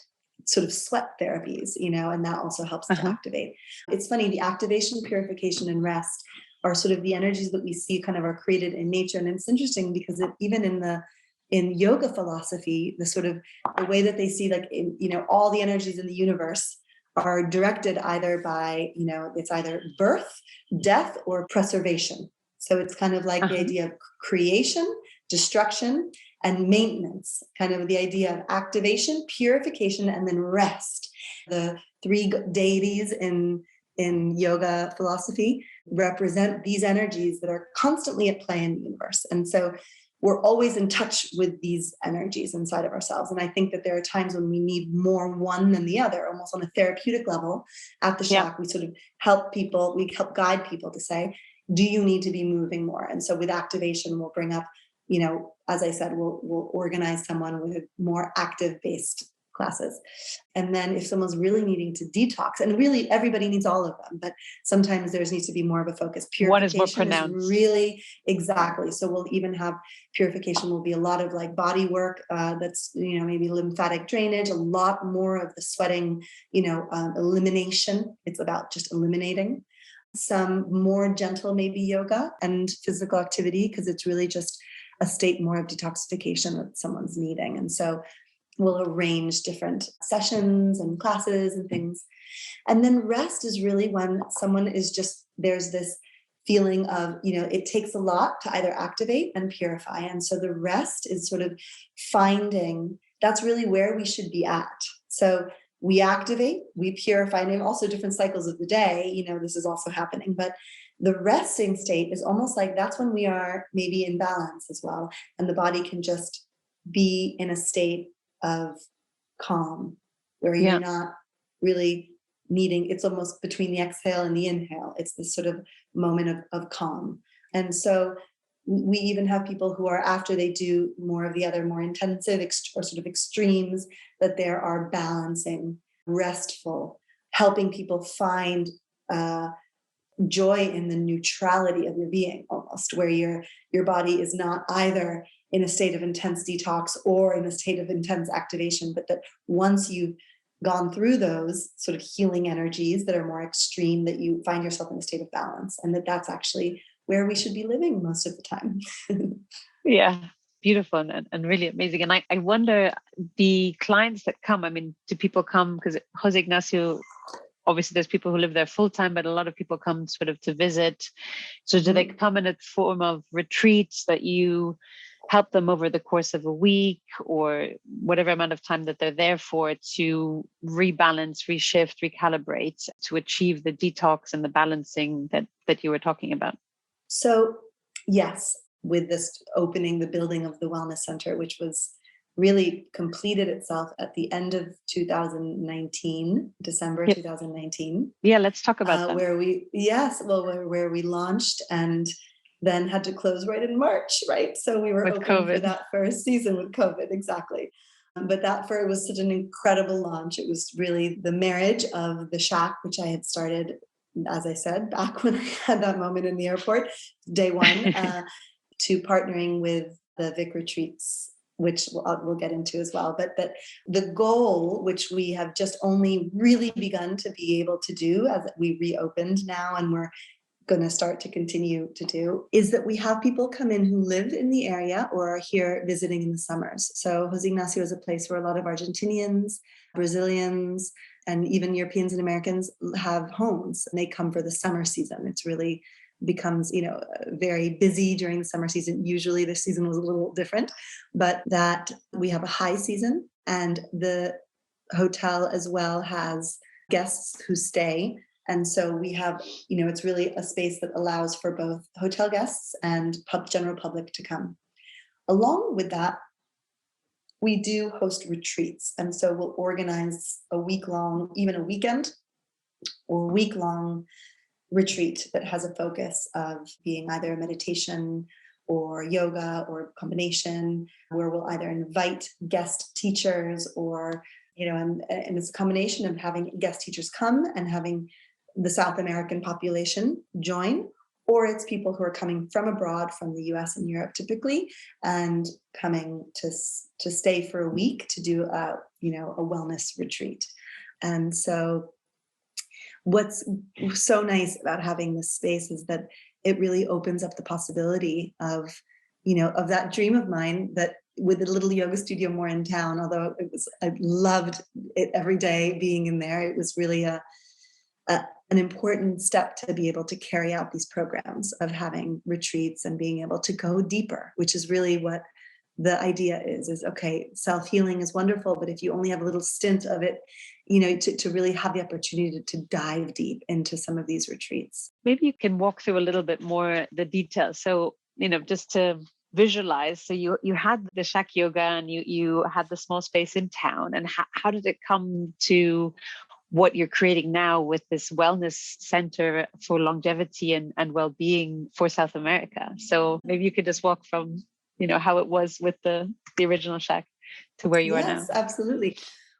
[SPEAKER 3] sort of sweat therapies, and that also helps to activate. It's funny, the activation, purification, and rest are sort of the energies that we see kind of are created in nature. And it's interesting because even in yoga philosophy, the way that they see, like, all the energies in the universe are directed either by, it's either birth, death, or preservation. So it's kind of like the idea of creation, destruction, and maintenance, kind of the idea of activation, purification, and then rest. The three deities in yoga philosophy represent these energies that are constantly at play in the universe. And so we're always in touch with these energies inside of ourselves. And I think that there are times when we need more one than the other, almost on a therapeutic level. At the Shack, we sort of help guide people to say, do you need to be moving more? And so with activation, we'll bring up, as I said, we'll organize someone with more active-based classes. And then if someone's really needing to detox, and really everybody needs all of them, but sometimes there needs to be more of a focus. Purification
[SPEAKER 2] one is more pronounced.
[SPEAKER 3] Really, exactly. So we'll even have purification will be a lot of like body work that's, maybe lymphatic drainage, a lot more of the sweating, elimination. It's about just eliminating. Some more gentle, maybe yoga and physical activity, because it's really just a state more of detoxification that someone's needing. And so we'll arrange different sessions and classes and things. And then rest is really when someone is just, there's this feeling of, it takes a lot to either activate and purify. And so the rest is sort of finding, that's really where we should be at. So we activate, we purify, and also different cycles of the day, this is also happening. But the resting state is almost like that's when we are maybe in balance as well. And the body can just be in a state of calm, where you're not really needing, it's almost between the exhale and the inhale. It's this sort of moment of calm. And so we even have people who are, after they do more of the other more intensive or sort of extremes, that there are balancing, restful, helping people find joy in the neutrality of your being, almost, where your body is not either in a state of intense detox or in a state of intense activation, but that once you've gone through those sort of healing energies that are more extreme, that you find yourself in a state of balance, and that's actually where we should be living most of the time.
[SPEAKER 2] Yeah. beautiful and really amazing. And I wonder, the clients that come, I mean, do people come because Jose Ignacio, obviously there's people who live there full time, but a lot of people come sort of to visit. So do they come in a form of retreats that you help them over the course of a week or whatever amount of time that they're there for to rebalance, reshift, recalibrate to achieve the detox and the balancing that you were talking about?
[SPEAKER 3] So yes, with this opening, the building of the wellness center, which was really completed itself at the end of 2019, December 2019.
[SPEAKER 2] Yeah, let's talk about that.
[SPEAKER 3] Where we launched and then had to close right in March, right? So we were
[SPEAKER 2] with
[SPEAKER 3] open
[SPEAKER 2] COVID.
[SPEAKER 3] for that first season with COVID, exactly. But it was such an incredible launch. It was really the marriage of the shack, which I had started, as I said, back when I had that moment in the airport, day one, to partnering with the Vik Retreats, which we'll get into as well. But the goal, which we have just only really begun to be able to do as we reopened now, and we're going to start to continue to do, is that we have people come in who live in the area or are here visiting in the summers. So Jose Ignacio is a place where a lot of Argentinians, Brazilians, and even Europeans and Americans have homes, and they come for the summer season. It's really becomes, very busy during the summer season. Usually the season was a little different, but that we have a high season, and the hotel as well has guests who stay. And so we have, it's really a space that allows for both hotel guests and general public to come. Along with that, we do host retreats. And so we'll organize a week-long, even a weekend or week-long retreat that has a focus of being either meditation or yoga or combination, where we'll either invite guest teachers or, and it's a combination of having guest teachers come and having the South American population join, or it's people who are coming from abroad, from the US and Europe typically, and coming to stay for a week to do a wellness retreat. And so what's so nice about having this space is that it really opens up the possibility of that dream of mine that with a little yoga studio more in town, although I loved it every day being in there. It was really an important step to be able to carry out these programs of having retreats and being able to go deeper, which is really what the idea is okay, self-healing is wonderful, but if you only have a little stint of it, to really have the opportunity to dive deep into some of these retreats.
[SPEAKER 2] Maybe you can walk through a little bit more the details. So, just to visualize, so you had the shack yoga and you had the small space in town, and how did it come to what you're creating now with this wellness center for longevity and well-being for South America? So maybe you could just walk from, how it was with the original shack to where you are now.
[SPEAKER 3] Yes, absolutely.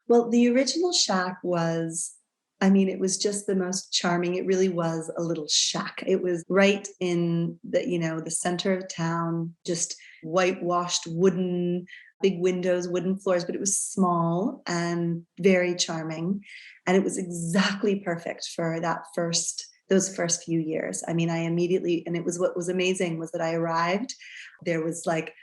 [SPEAKER 3] Well, the original shack was, it was just the most charming. It really was a little shack. It was right in the center of town, just whitewashed wooden, big windows, wooden floors, but it was small and very charming. And it was exactly perfect for those first few years. I immediately, and what was amazing was that I arrived, there was like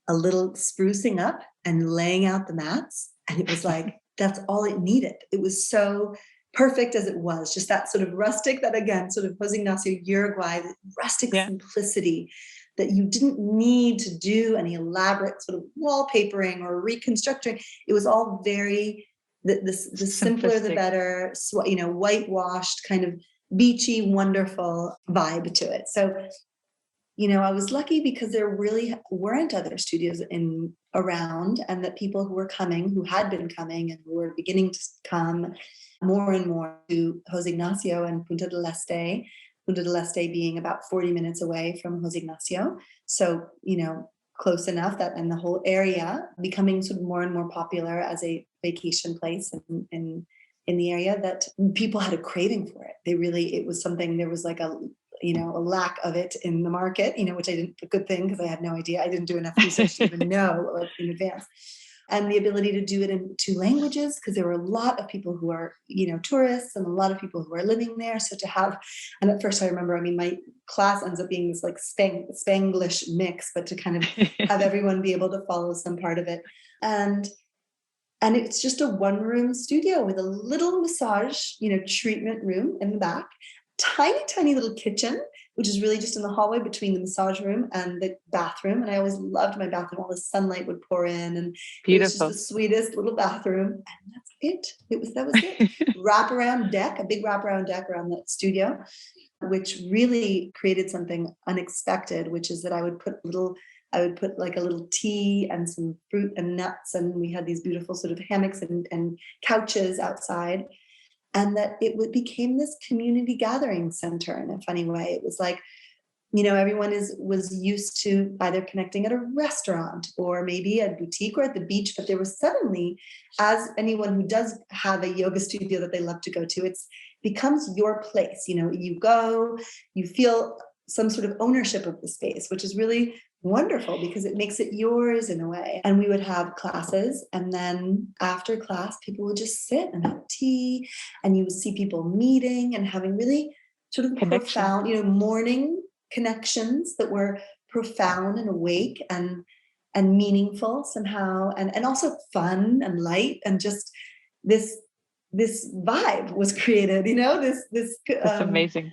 [SPEAKER 3] a little sprucing up and laying out the mats. And it was like, that's all it needed. It was so perfect as it was, just that sort of rustic, that again, sort of Jose Ignacio Uruguay, rustic simplicity, that you didn't need to do any elaborate sort of wallpapering or reconstructing. It was all very, the simpler the better, whitewashed, kind of beachy, wonderful vibe to it. So, I was lucky because there really weren't other studios around, and that people who were coming, who had been coming and who were beginning to come more and more to Jose Ignacio and Punta del Este being about 40 minutes away from Jose Ignacio. So, close enough that, and the whole area becoming sort of more and more popular as a vacation place in the area, that people had a craving for it. It was something, there was like a lack of it in the market, which a good thing, because I had no idea. I didn't do enough research to even know in advance. and the ability to do it in 2 languages, because there were a lot of people who are, tourists and a lot of people who are living there. So to have, and at first I remember, my class ends up being this like Spanglish mix, but to kind of have everyone be able to follow some part of it. And it's just a 1-room studio with a little massage, treatment room in the back, tiny little kitchen, which is really just in the hallway between the massage room and the bathroom. And I always loved my bathroom. All the sunlight would pour in, and Beautiful. It was just the sweetest little bathroom. And that's it. That was it. Wraparound deck, a big wraparound deck around that studio, which really created something unexpected, which is that I would put like a little tea and some fruit and nuts. And we had these beautiful sort of hammocks and couches outside. And that became this community gathering center in a funny way. It was like, everyone was used to either connecting at a restaurant or maybe a boutique or at the beach. But there was suddenly, as anyone who does have a yoga studio that they love to go to, it becomes your place. You go, you feel some sort of ownership of the space, which is really wonderful because it makes it yours in a way. And we would have classes, and then after class, people would just sit and have tea, and you would see people meeting and having really sort of profound, morning connections that were profound and awake and meaningful somehow, and also fun and light, and just this vibe was created,
[SPEAKER 2] That's amazing.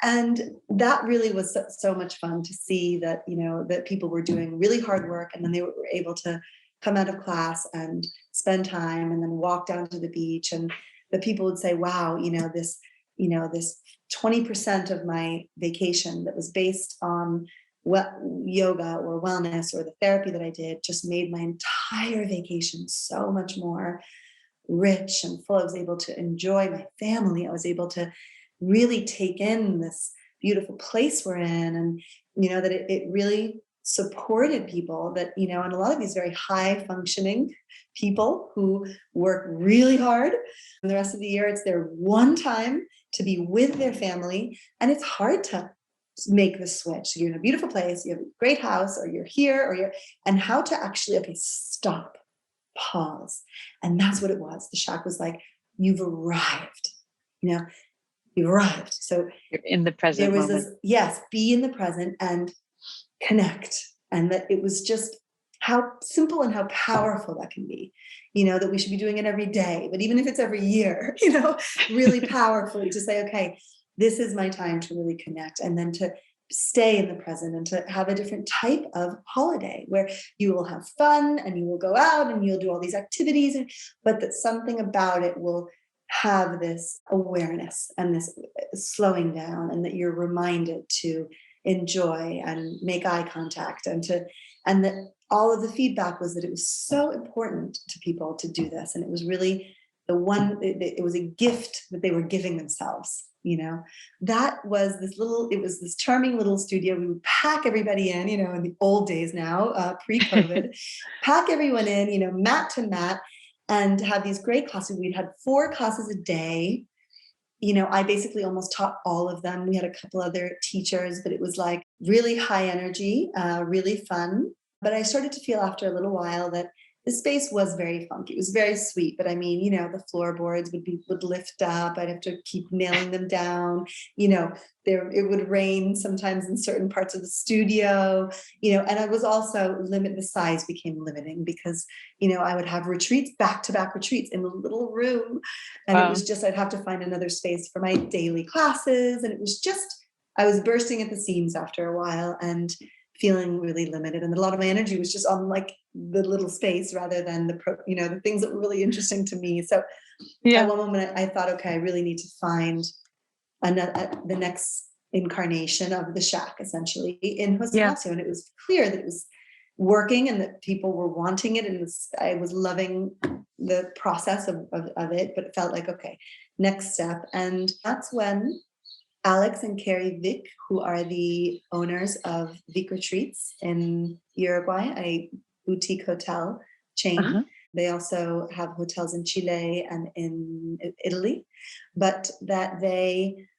[SPEAKER 3] And that really was so much fun to see that, that people were doing really hard work, and then they were able to come out of class and spend time and then walk down to the beach. And the people would say, wow, this 20% of my vacation that was based on yoga or wellness or the therapy that I did just made my entire vacation so much more rich and full. I was able to enjoy my family. I was able to really take in this beautiful place we're in, and that it really supported people that, and a lot of these very high functioning people who work really hard, and the rest of the year it's their one time to be with their family, and it's hard to make the switch. So you're in a beautiful place, you have a great house, or you're here, and how to actually, stop, pause. And that's what it was. The shack was like, you've arrived, you arrived. So
[SPEAKER 2] you're in the present
[SPEAKER 3] there was
[SPEAKER 2] moment.
[SPEAKER 3] Be in the present and connect. And that it was just how simple and how powerful that can be, that we should be doing it every day, but even if it's every year, really powerfully to say, okay, this is my time to really connect, and then to stay in the present and to have a different type of holiday where you will have fun and you will go out and you'll do all these activities, but that something about it will have this awareness and this slowing down, and that you're reminded to enjoy and make eye contact, and that all of the feedback was that it was so important to people to do this. And it was really it was a gift that they were giving themselves. That was this charming little studio. We would pack everybody in, in the old days now, pre-COVID, pack everyone in, mat to mat, and have these great classes. We'd had 4 classes a day. I basically almost taught all of them. We had a couple other teachers, but it was like really high energy, really fun. But I started to feel after a little while that the space was very funky. It was very sweet, but the floorboards would lift up. I'd have to keep nailing them down. It would rain sometimes in certain parts of the studio. And I was also the size became limiting because I would have retreats, back-to-back retreats in a little room, and Wow. It was just I'd have to find another space for my daily classes, and it was just I was bursting at the seams after a while and feeling really limited, and a lot of my energy was just on like the little space rather than the things that were really interesting to me. So at one moment I thought, okay, I really need to find the next incarnation of the shack, essentially, in Jose Ignacio. And it was clear that it was working and that people were wanting it, and I was loving the process of it, but it felt like, okay, next step. And that's when Alex and Carrie Vik, who are the owners of Vik Retreats in Uruguay, a boutique hotel chain. Uh-huh. They also have hotels in Chile and in Italy, but that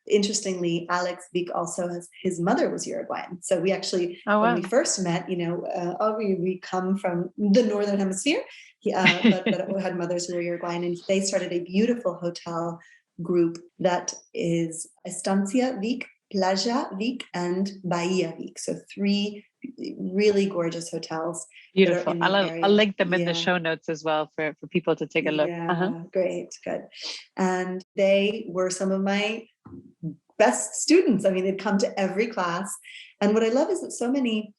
[SPEAKER 3] Interestingly, Alex Vik also his mother was Uruguayan. So we actually, when we first met, we come from the Northern Hemisphere, but we had mothers who were Uruguayan, and they started a beautiful hotel group that is Estancia Vik, Playa Vik, and Bahia Vik. So 3 really gorgeous hotels.
[SPEAKER 2] Beautiful. I'll link them in the show notes as well for people to take a look.
[SPEAKER 3] Yeah, great, good. And they were some of my best students. I mean, they'd come to every class. And what I love is that so many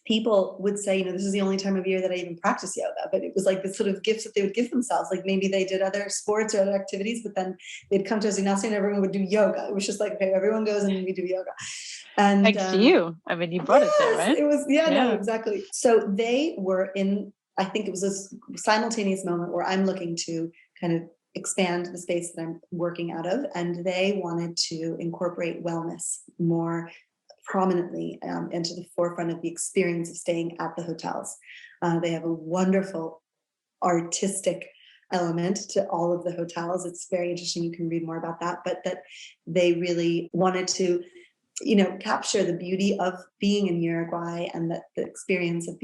[SPEAKER 3] people would say, this is the only time of year that I even practice yoga, but it was like this sort of gifts that they would give themselves. Like maybe they did other sports or other activities, but then they'd come to Jose Ignacio and everyone would do yoga. It was just like, okay, everyone goes and we do yoga. And
[SPEAKER 2] thanks to you. I mean, you brought it there, right?
[SPEAKER 3] It was, no, exactly. So they were I think it was a simultaneous moment where I'm looking to kind of expand the space that I'm working out of. And they wanted to incorporate wellness more prominently into the forefront of the experience of staying at the hotels. They have a wonderful artistic element to all of the hotels. It's very interesting. You can read more about that, but that they really wanted to, capture the beauty of being in Uruguay, and that the experience of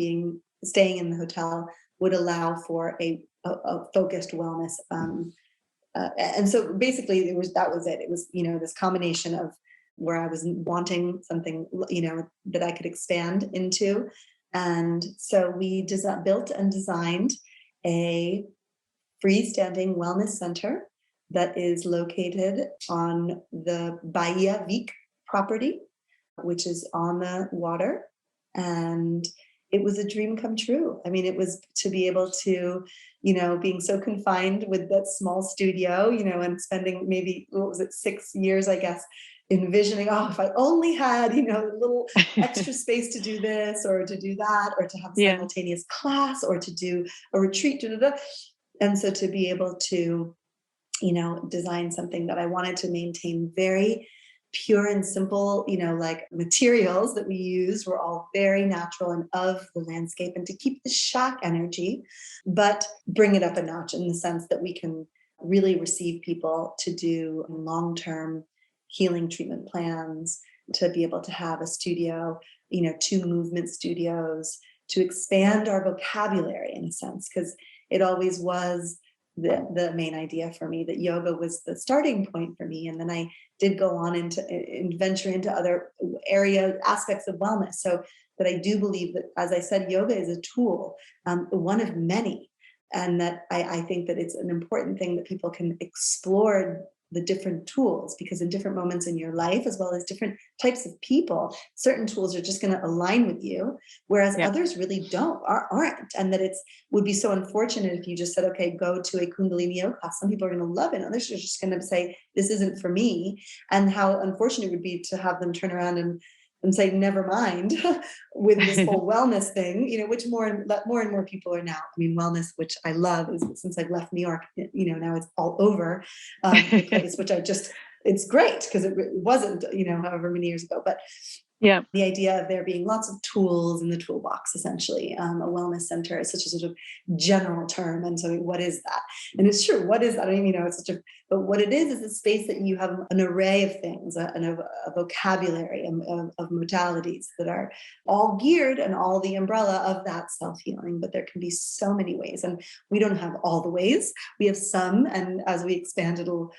[SPEAKER 3] staying in the hotel would allow for a focused wellness. And so basically that was it. It was, this combination of where I was wanting something, that I could expand into. And so we built and designed a freestanding wellness center that is located on the Bahia Vik property, which is on the water. And it was a dream come true. I mean, it was to be able to, being so confined with that small studio, and spending maybe, 6 years, I guess, envisioning, if I only had, a little extra space to do this or to do that, or to have a simultaneous class or to do a retreat. And so to be able to, design something that I wanted to maintain very pure and simple, like materials that we used were all very natural and of the landscape, and to keep the shack energy, but bring it up a notch in the sense that we can really receive people to do long-term healing treatment plans, to be able to have a studio, 2 movement studios, to expand our vocabulary in a sense, because it always was the main idea for me, that yoga was the starting point for me. And then I did go on and venture into other aspects of wellness. So that I do believe that, as I said, yoga is a tool, one of many. And that I think that it's an important thing that people can explore the different tools, because in different moments in your life, as well as different types of people, certain tools are just going to align with you, whereas others really aren't. And that would be so unfortunate if you just said, okay, go to a Kundalini yoga class. Some people are going to love it. Others are just going to say, this isn't for me. And how unfortunate it would be to have them turn around and say, never mind, with this whole wellness thing, which more and more people are now. I mean, wellness, which I love, is since I've left New York, now it's all over the place, which it's great, because it wasn't, however many years ago. But the idea of there being lots of tools in the toolbox, essentially, a wellness center is such a sort of general term. And so what is that? And it's true. What is that? I mean, it's but what it is a space that you have an array of things, a vocabulary of modalities that are all geared and all the umbrella of that self-healing. But there can be so many ways, and we don't have all the ways. We have some, and as we expand, it'll,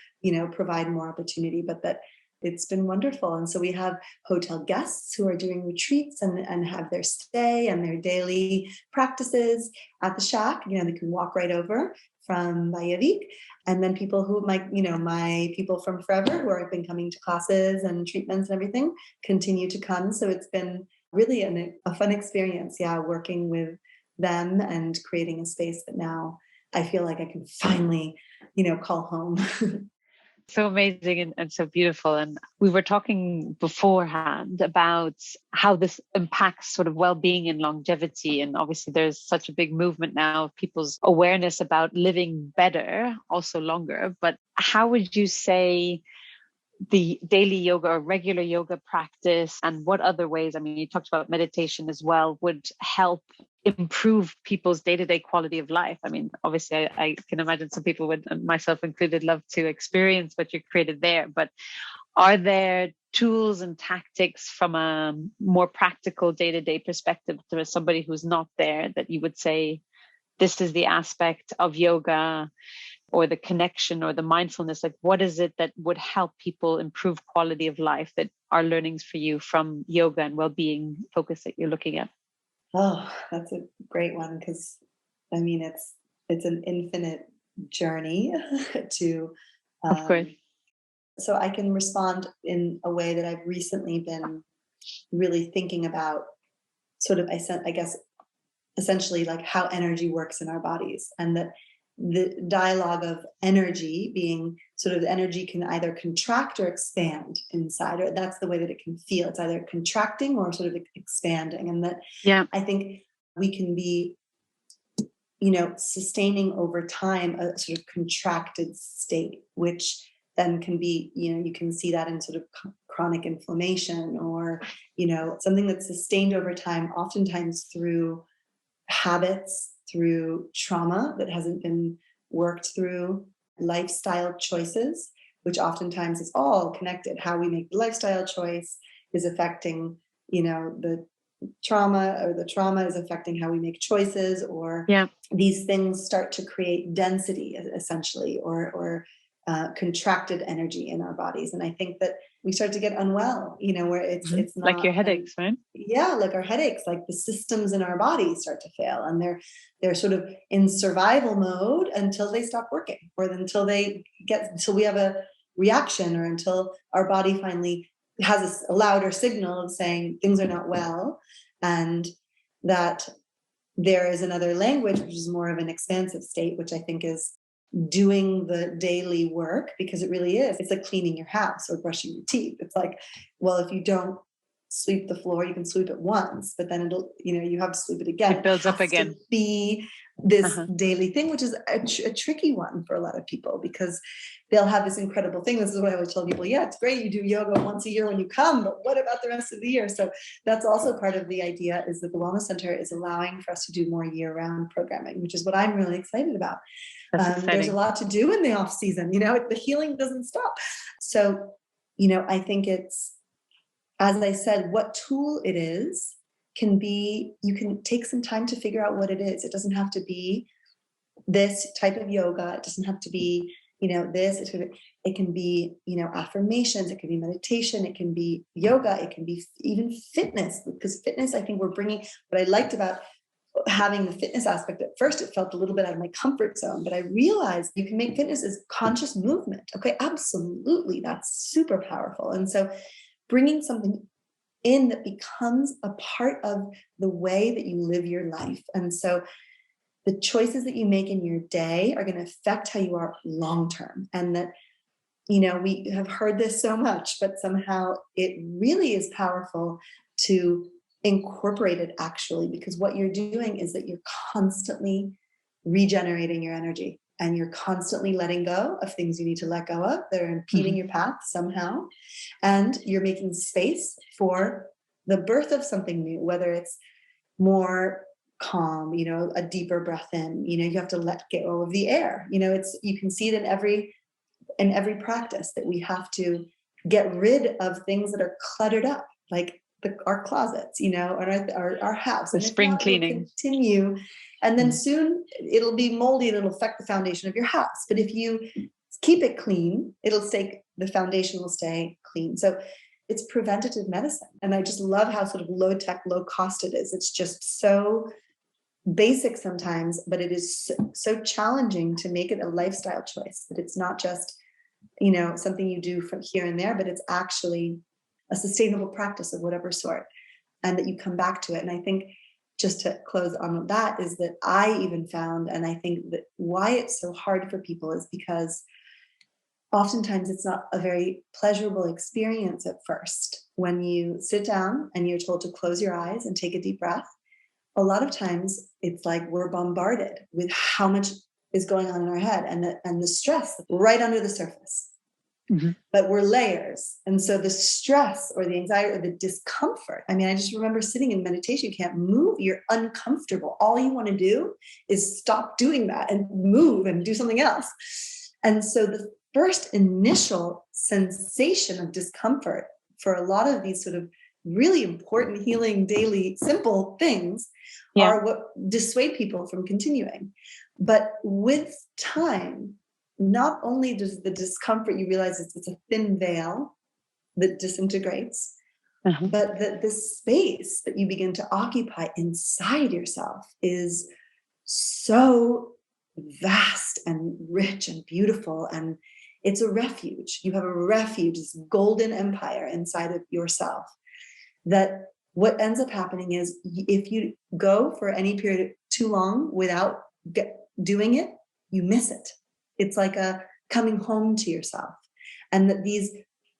[SPEAKER 3] provide more opportunity, but that it's been wonderful. And so we have hotel guests who are doing retreats and have their stay and their daily practices at the shack. They can walk right over from Bahia Vik. And then people who my people from forever who have been coming to classes and treatments and everything continue to come. So it's been really a fun experience, working with them and creating a space that now I feel like I can finally, call home.
[SPEAKER 2] So amazing and so beautiful. And we were talking beforehand about how this impacts sort of well-being and longevity. And obviously there's such a big movement now of people's awareness about living better, also longer. But how would you say the daily yoga or regular yoga practice, and what other ways, I mean, you talked about meditation as well, would help improve people's day-to-day quality of life? I mean, obviously I can imagine some people would, myself included, love to experience what you created there, but Are there tools and tactics from a more practical day-to-day perspective to somebody who's not there that you would say, this is the aspect of yoga or the connection or the mindfulness? Like, what is it that would help people improve quality of life that are learnings for you from yoga and well-being focus that you're looking at?
[SPEAKER 3] Oh, that's a great one, because I mean, it's an infinite journey to
[SPEAKER 2] Of course.
[SPEAKER 3] so I can respond in a way that I've recently been really thinking about, sort of, I guess, essentially like how energy works in our bodies, and that the dialogue of energy being sort of, the energy can either contract or expand inside, or that's the way that it can feel. It's either contracting or sort of expanding. And that,
[SPEAKER 2] Yeah,
[SPEAKER 3] I think we can be, sustaining over time a sort of contracted state, which then can be, you can see that in sort of chronic inflammation, or, something that's sustained over time, oftentimes through habits, through trauma that hasn't been worked through, lifestyle choices, which oftentimes is all connected. How we make the lifestyle choice is affecting, the trauma, or the trauma is affecting how we make choices, or
[SPEAKER 2] yeah,
[SPEAKER 3] these things start to create density, essentially, or contracted energy in our bodies. And I think that we start to get unwell, where it's not
[SPEAKER 2] like your headaches, right?
[SPEAKER 3] Yeah, like our headaches, like the systems in our body start to fail, and they're sort of in survival mode until they stop working, or until we have a reaction, or until our body finally has a louder signal of saying things are not well, and that there is another language, which is more of an expansive state, which I think is doing the daily work, because it really is. It's like cleaning your house or brushing your teeth. It's like, well, if you don't sweep the floor, you can sweep it once, but then you have to sweep it again.
[SPEAKER 2] It builds up
[SPEAKER 3] has
[SPEAKER 2] again.
[SPEAKER 3] To be this daily thing, which is a tricky one for a lot of people, because they'll have this incredible thing. This is what I always tell people. Yeah, it's great you do yoga once a year when you come, but what about the rest of the year? So that's also part of the idea, is that the Wellness Center is allowing for us to do more year-round programming, which is what I'm really excited about. There's a lot to do in the off season. The healing doesn't stop. So, I think it's, as I said, what tool it is can be, you can take some time to figure out what it is. It doesn't have to be this type of yoga. It doesn't have to be, this. It can be, affirmations. It can be meditation. It can be yoga. It can be even fitness, because fitness, I think we're bringing, what I liked about having the fitness aspect, at first it felt a little bit out of my comfort zone, but I realized you can make fitness as conscious movement. Okay, absolutely, that's super powerful. And so bringing something in that becomes a part of the way that you live your life. And so the choices that you make in your day are going to affect how you are long term. And that, we have heard this so much, but somehow it really is powerful to incorporate it, actually, because what you're doing is that you're constantly regenerating your energy, and you're constantly letting go of things you need to let go of that are impeding your path somehow. And you're making space for the birth of something new, whether it's more calm, a deeper breath in, you have to let go of the air. You can see it in every practice, that we have to get rid of things that are cluttered up, like our closets, or our house.
[SPEAKER 2] The
[SPEAKER 3] and
[SPEAKER 2] spring cleaning.
[SPEAKER 3] Continue. And then soon it'll be moldy and it'll affect the foundation of your house. But if you keep it clean, the foundation will stay clean. So it's preventative medicine. And I just love how sort of low tech, low cost it is. It's just so basic sometimes, but it is so challenging to make it a lifestyle choice, that it's not just, something you do from here and there, but it's actually a sustainable practice of whatever sort, and that you come back to it. And I think, just to close on that, is that I even found, and I think that why it's so hard for people is because oftentimes it's not a very pleasurable experience at first. When you sit down and you're told to close your eyes and take a deep breath, a lot of times it's like we're bombarded with how much is going on in our head, and the stress right under the surface. But we're layers. And so the stress or the anxiety or the discomfort, I mean, I just remember sitting in meditation, you can't move, you're uncomfortable. All you want to do is stop doing that and move and do something else. And so the first initial sensation of discomfort for a lot of these sort of really important healing daily simple things are what dissuade people from continuing. But with time, not only does the discomfort, you realize it's a thin veil that disintegrates, but that the space that you begin to occupy inside yourself is so vast and rich and beautiful. And it's a refuge. You have a refuge, this golden empire inside of yourself, that what ends up happening is if you go for any period too long without doing it, you miss it. It's like a coming home to yourself. And that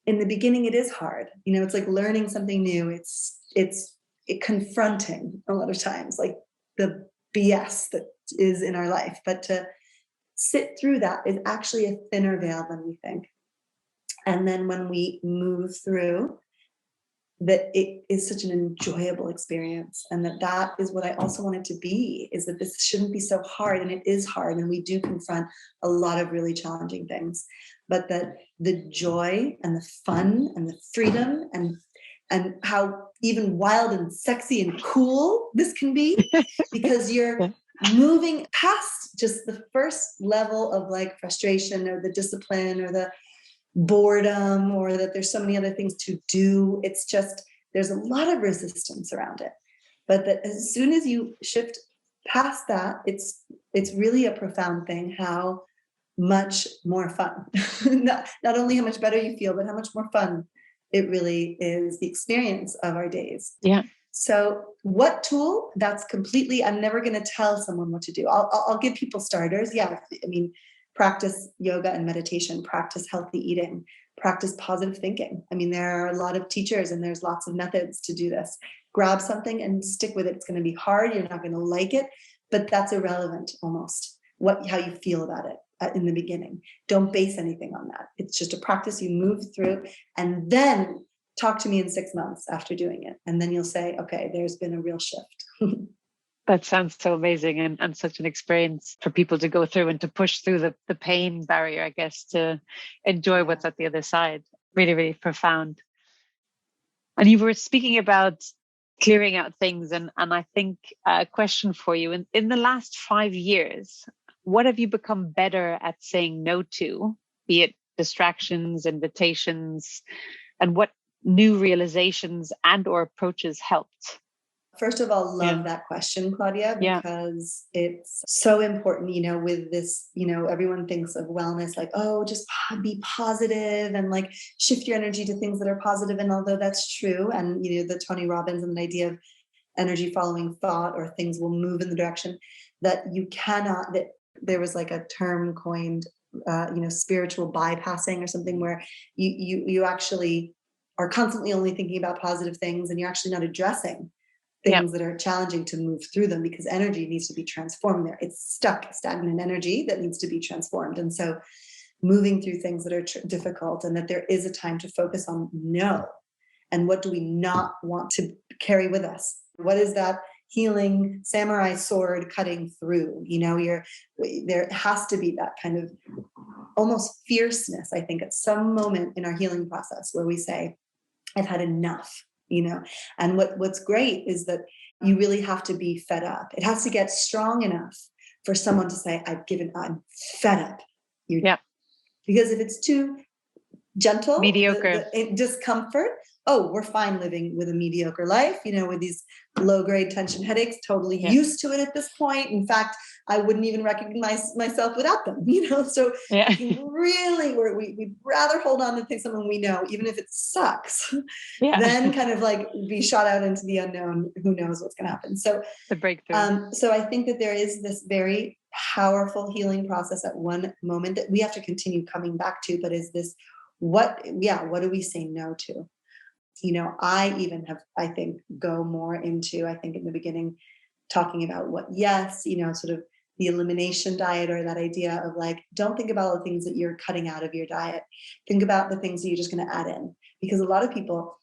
[SPEAKER 3] in the beginning, it is hard. It's like learning something new. It's confronting a lot of times, like the BS that is in our life. But to sit through that is actually a thinner veil than we think. And then when we move through, that it is such an enjoyable experience. And that is what I also want it to be, is that this shouldn't be so hard. And it is hard. And we do confront a lot of really challenging things, but that the joy and the fun and the freedom and how even wild and sexy and cool this can be, because you're moving past just the first level of like frustration or the discipline or the boredom, or that there's so many other things to do. It's just, there's a lot of resistance around it. But that as soon as you shift past that, it's really a profound thing how much more fun, not only how much better you feel, but how much more fun it really is, the experience of our days.
[SPEAKER 2] Yeah.
[SPEAKER 3] So what tool? That's completely, I'm never going to tell someone what to do. I'll give people starters. Yeah. I mean, practice yoga and meditation, practice healthy eating, practice positive thinking. I mean, there are a lot of teachers and there's lots of methods to do this. Grab something and stick with it. It's going to be hard. You're not going to like it, but that's irrelevant almost, how you feel about it in the beginning. Don't base anything on that. It's just a practice you move through, and then talk to me in 6 months after doing it. And then you'll say, okay, there's been a real shift.
[SPEAKER 2] That sounds so amazing, and such an experience for people to go through and to push through the pain barrier, I guess, to enjoy what's at the other side. Really, really profound. And you were speaking about clearing out things, and I think a question for you, in the last 5 years, what have you become better at saying no to, be it distractions, invitations, and what new realizations and or approaches helped?
[SPEAKER 3] First of all, love that question, Claudia, because it's so important, with this, everyone thinks of wellness like, oh, just be positive and like shift your energy to things that are positive. And although that's true, and, the Tony Robbins and the idea of energy following thought, or things will move in the direction that you cannot, that there was like a term coined, spiritual bypassing or something, where you actually are constantly only thinking about positive things, and you're actually not addressing things that are challenging to move through them, because energy needs to be transformed there. It's stuck, stagnant energy that needs to be transformed. And so moving through things that are difficult, and that there is a time to focus on no. And what do we not want to carry with us? What is that healing samurai sword cutting through? There has to be that kind of almost fierceness, I think, at some moment in our healing process where we say, I've had enough. And what's great is that you really have to be fed up. It has to get strong enough for someone to say, I'm fed up. Because if it's too gentle,
[SPEAKER 2] mediocre,
[SPEAKER 3] the discomfort, we're fine living with a mediocre life, with these low-grade tension headaches, totally used to it at this point. In fact, I wouldn't even recognize myself without them, so really, we'd rather hold on to something we know, even if it sucks, than kind of like be shot out into the unknown. Who knows what's going to happen? So
[SPEAKER 2] the breakthrough.
[SPEAKER 3] So I think that there is this very powerful healing process at one moment that we have to continue coming back to, but is this, what do we say no to? I even have, I think, go more into, I think in the beginning, talking about sort of the elimination diet, or that idea of like, don't think about all the things that you're cutting out of your diet. Think about the things that you're just going to add in. Because a lot of people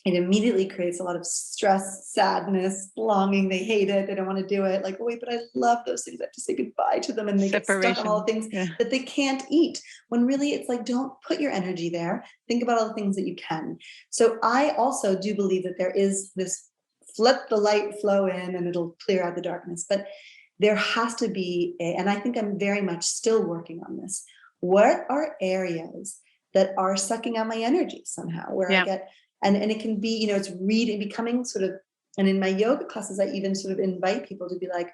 [SPEAKER 3] it immediately creates a lot of stress, sadness, longing. They hate it. They don't want to do it. Like, oh, wait, but I love those things. I have to say goodbye to them. And they get stuck on all the things that they can't eat. When really it's like, don't put your energy there. Think about all the things that you can. So I also do believe that there is this let the light flow in and it'll clear out the darkness. But there has to be and I think I'm very much still working on this. What are areas that are sucking out my energy somehow, where I get, and it can be, you know, it's reading, becoming sort of, and in my yoga classes, I even sort of invite people to be like,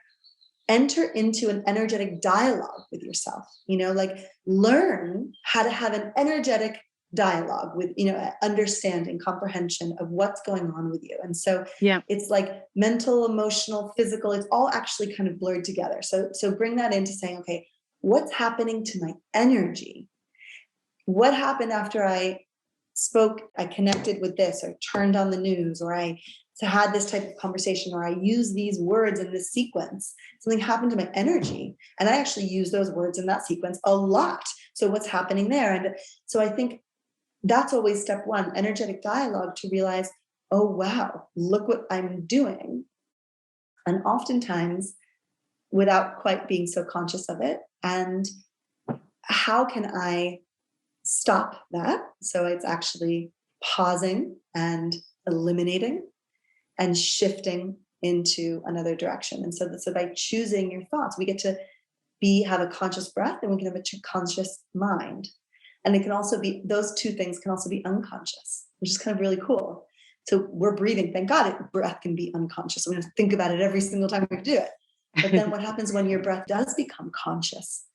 [SPEAKER 3] enter into an energetic dialogue with yourself, you know, like learn how to have an energetic dialogue with, you know, understanding, comprehension of what's going on with you. And so it's like mental, emotional, physical, it's all actually kind of blurred together. So bring that into saying, okay, what's happening to my energy? What happened after I spoke, I connected with this, or turned on the news, or I had this type of conversation, or I used these words in this sequence? Something happened to my energy. And I actually use those words in that sequence a lot. So what's happening there? And so I think that's always step one, energetic dialogue, to realize, oh, wow, look what I'm doing. And oftentimes without quite being so conscious of it. And how can I stop that? So it's actually pausing and eliminating and shifting into another direction. And so by choosing your thoughts, we get to have a conscious breath, and we can have a conscious mind. And it can also be, those two things can also be unconscious, which is kind of really cool. So we're breathing. Thank God breath can be unconscious. We don't have to think about it every single time we do it. But then what happens when your breath does become conscious?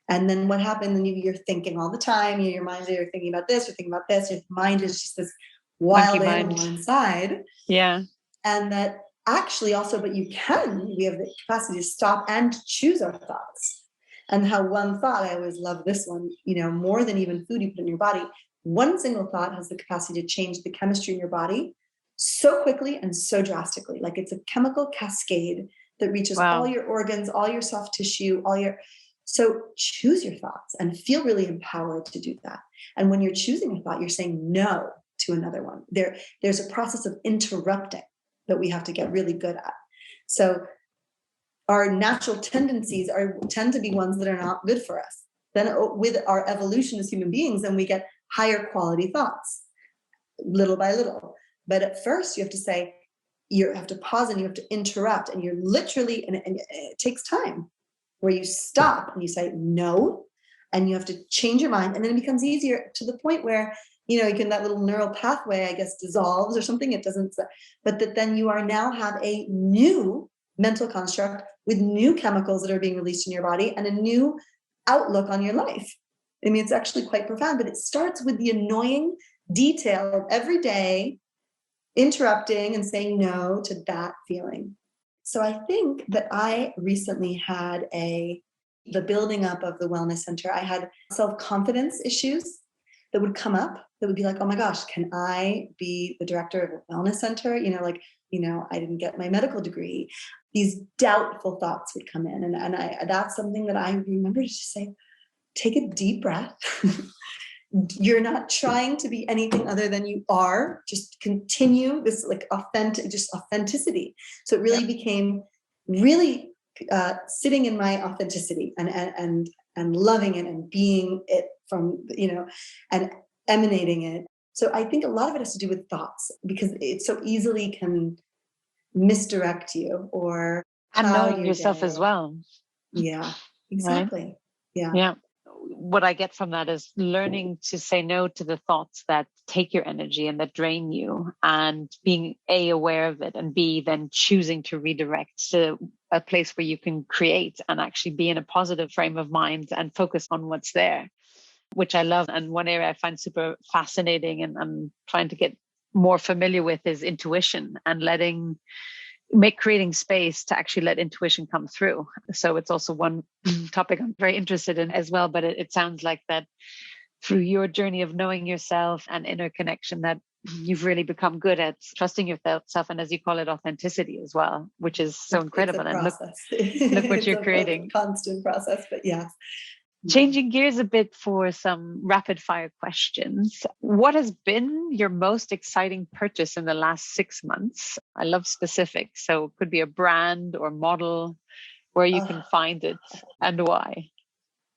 [SPEAKER 3] And then what happens when you're thinking all the time, your mind, you're thinking about this, you're thinking about this, your mind is just this wild animal inside.
[SPEAKER 2] Yeah.
[SPEAKER 3] And that actually also, but we have the capacity to stop and choose our thoughts. And how one thought, I always love this one, you know, more than even food you put in your body, one single thought has the capacity to change the chemistry in your body so quickly and so drastically. Like it's a chemical cascade that reaches all your organs, all your soft tissue, so choose your thoughts and feel really empowered to do that. And when you're choosing a thought, you're saying no to another one. There's a process of interrupting that we have to get really good at. So our natural tendencies tend to be ones that are not good for us. Then with our evolution as human beings, then we get higher quality thoughts, little by little. But at first you have to say, you have to pause and you have to interrupt, and you're literally, and it takes time, where you stop and you say no, and you have to change your mind. And then it becomes easier to the point where, you know, that little neural pathway, I guess, dissolves or something. It doesn't, but that then you are now have a new mental construct with new chemicals that are being released in your body and a new outlook on your life. I mean, it's actually quite profound, but it starts with the annoying detail of every day interrupting and saying no to that feeling. So I think that I recently had the building up of the wellness center. I had self-confidence issues that would come up that would be like, oh my gosh, can I be the director of a wellness center? You know, like, you know, I didn't get my medical degree. These doubtful thoughts would come in. And that's something that I remember to just say, take a deep breath. You're not trying to be anything other than you are. Just continue this like authenticity. So it really became really sitting in my authenticity and loving it and being it from, you know, and emanating it. So I think a lot of it has to do with thoughts, because it so easily can misdirect you or
[SPEAKER 2] knowing yourself as well.
[SPEAKER 3] Yeah, exactly. Right?
[SPEAKER 2] Yeah. What I get from that is learning to say no to the thoughts that take your energy and that drain you, and being aware of it, and then choosing to redirect to a place where you can create and actually be in a positive frame of mind and focus on what's there, which I love. And one area I find super fascinating and I'm trying to get more familiar with is intuition, and creating space to actually let intuition come through. So it's also one topic I'm very interested in as well. But it sounds like that through your journey of knowing yourself and inner connection, that you've really become good at trusting yourself, and as you call it, authenticity as well, which is so incredible.
[SPEAKER 3] And
[SPEAKER 2] look what you're creating.
[SPEAKER 3] Constant process, but yes.
[SPEAKER 2] Changing gears a bit for some rapid fire questions. What has been your most exciting purchase in the last 6 months? I love specifics. So it could be a brand or model, where you can find it and why.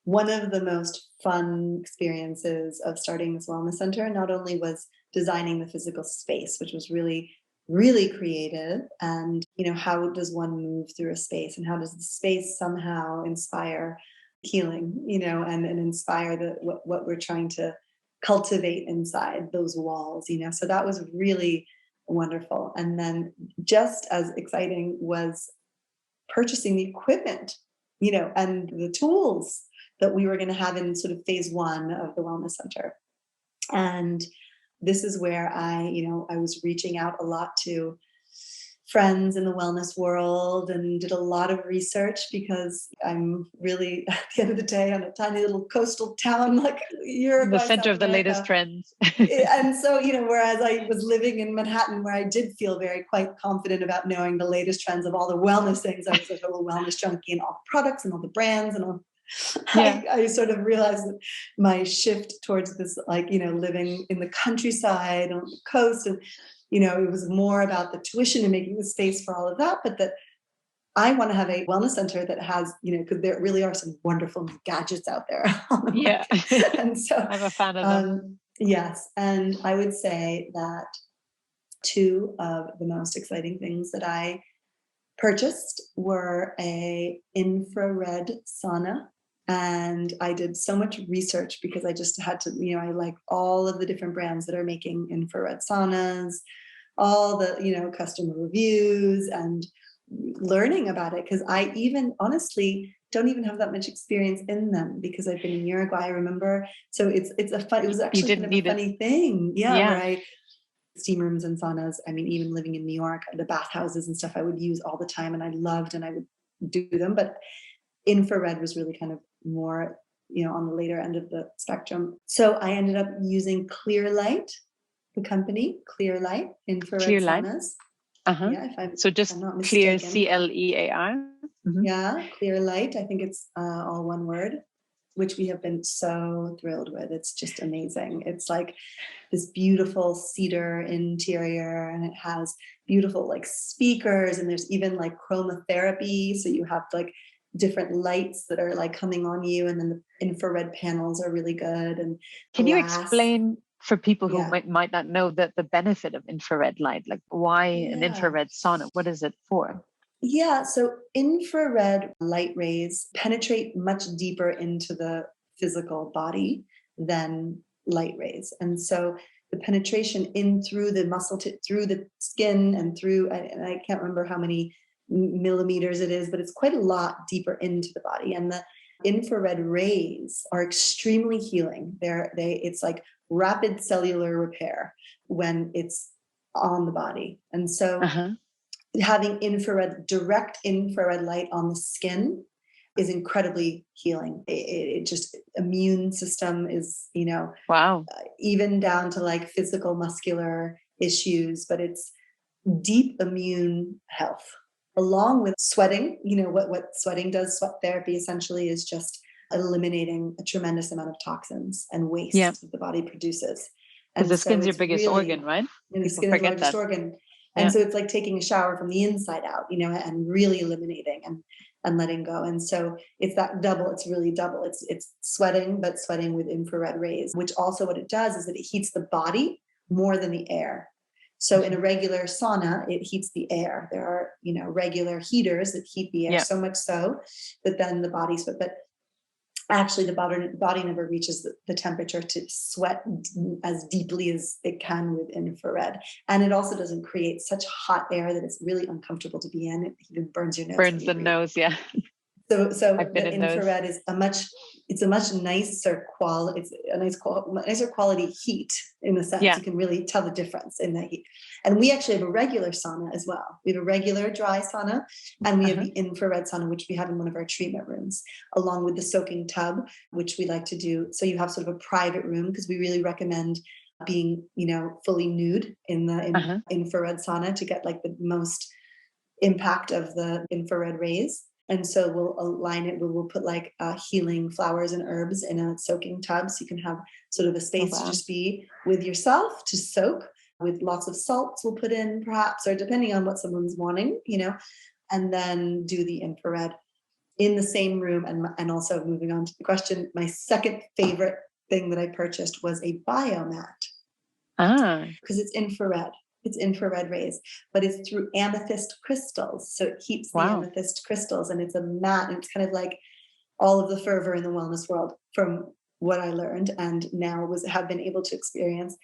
[SPEAKER 3] One of the most fun experiences of starting this wellness center not only was designing the physical space, which was really, really creative, and how does one move through a space, and how does the space somehow inspire healing, and inspire what we're trying to cultivate inside those walls, so that was really wonderful. And then just as exciting was purchasing the equipment, and the tools that we were going to have in sort of phase 1 of the wellness center. And this is where I was reaching out a lot to friends in the wellness world and did a lot of research, because I'm really, at the end of the day, on a tiny little coastal town like Uruguay,
[SPEAKER 2] the center
[SPEAKER 3] South
[SPEAKER 2] of the
[SPEAKER 3] America.
[SPEAKER 2] latest trends.
[SPEAKER 3] And so, whereas I was living in Manhattan, where I did feel quite confident about knowing the latest trends of all the wellness things, I was a total wellness junkie and all the products and all the brands and all.
[SPEAKER 2] Yeah.
[SPEAKER 3] I sort of realized that my shift towards this, living in the countryside on the coast, and it was more about the tuition and making the space for all of that, but that I want to have a wellness center that has, because there really are some wonderful gadgets out there.
[SPEAKER 2] Yeah.
[SPEAKER 3] And so
[SPEAKER 2] I'm a fan of them.
[SPEAKER 3] Yes. And I would say that 2 of the most exciting things that I purchased were a infrared sauna. And I did so much research, because I just had to, I like all of the different brands that are making infrared saunas, all the, customer reviews, and learning about it. Because I even honestly don't even have that much experience in them, because I've been in Uruguay, I remember. So it was actually kind of a funny thing. Yeah. Where steam rooms and saunas. I mean, even living in New York, the bathhouses and stuff I would use all the time, and I loved, and I would do them. But infrared was really kind of more, on the later end of the spectrum. So I ended up using Clearlight, the company Clearlight infrared saunas. Yeah,
[SPEAKER 2] if I'm not mistaken. CLEAR.
[SPEAKER 3] Yeah, Clearlight. I think it's all one word, which we have been so thrilled with. It's just amazing. It's like this beautiful cedar interior, and it has beautiful speakers, and there's even chromotherapy. So you have different lights that are coming on you, and then the infrared panels are really good. And
[SPEAKER 2] can you explain for people who might not know the benefit of infrared light, why an infrared sauna? What is it for?
[SPEAKER 3] Yeah, so infrared light rays penetrate much deeper into the physical body than light rays. And so the penetration in through the muscle, through the skin, and through, and I can't remember how many millimeters it is, but it's quite a lot deeper into the body. And the infrared rays are extremely healing. It's like rapid cellular repair when it's on the body. And so having direct infrared light on the skin is incredibly healing. It just, immune system is,
[SPEAKER 2] wow,
[SPEAKER 3] even down to physical muscular issues, but it's deep immune health. Along with sweating, what sweating does, sweat therapy essentially is just eliminating a tremendous amount of toxins and waste that the body produces.
[SPEAKER 2] And the skin's your biggest organ, right?
[SPEAKER 3] And the skin is the largest organ. And so it's like taking a shower from the inside out, and really eliminating and letting go. And so it's that double, it's really double. It's sweating, but sweating with infrared rays, which also what it does is that it heats the body more than the air. So in a regular sauna, it heats the air. There are, regular heaters that heat the air so much so that then the body sweat. But actually, the body never reaches the temperature to sweat as deeply as it can with infrared. And it also doesn't create such hot air that it's really uncomfortable to be in. It even burns your nose.
[SPEAKER 2] Burns the nose, yeah.
[SPEAKER 3] So the infrared is a much nicer quality. It's a nicer quality heat in the sense you can really tell the difference in the heat. And we actually have a regular sauna as well. We have a regular dry sauna, and we have the infrared sauna, which we have in one of our treatment rooms, along with the soaking tub, which we like to do. So you have sort of a private room, because we really recommend being, fully nude in the infrared sauna to get the most impact of the infrared rays. And so we'll align it, we'll put like healing flowers and herbs in a soaking tub. So you can have sort of a space to just be with yourself, to soak, with lots of salts we'll put in perhaps, or depending on what someone's wanting, and then do the infrared in the same room. And also, moving on to the question, my second favorite thing that I purchased was a BioMat. Because it's infrared. It's infrared rays, but it's through amethyst crystals. So it keeps the amethyst crystals, and it's a mat, and it's kind of like all of the fervor in the wellness world from what I learned and now have been able to experience.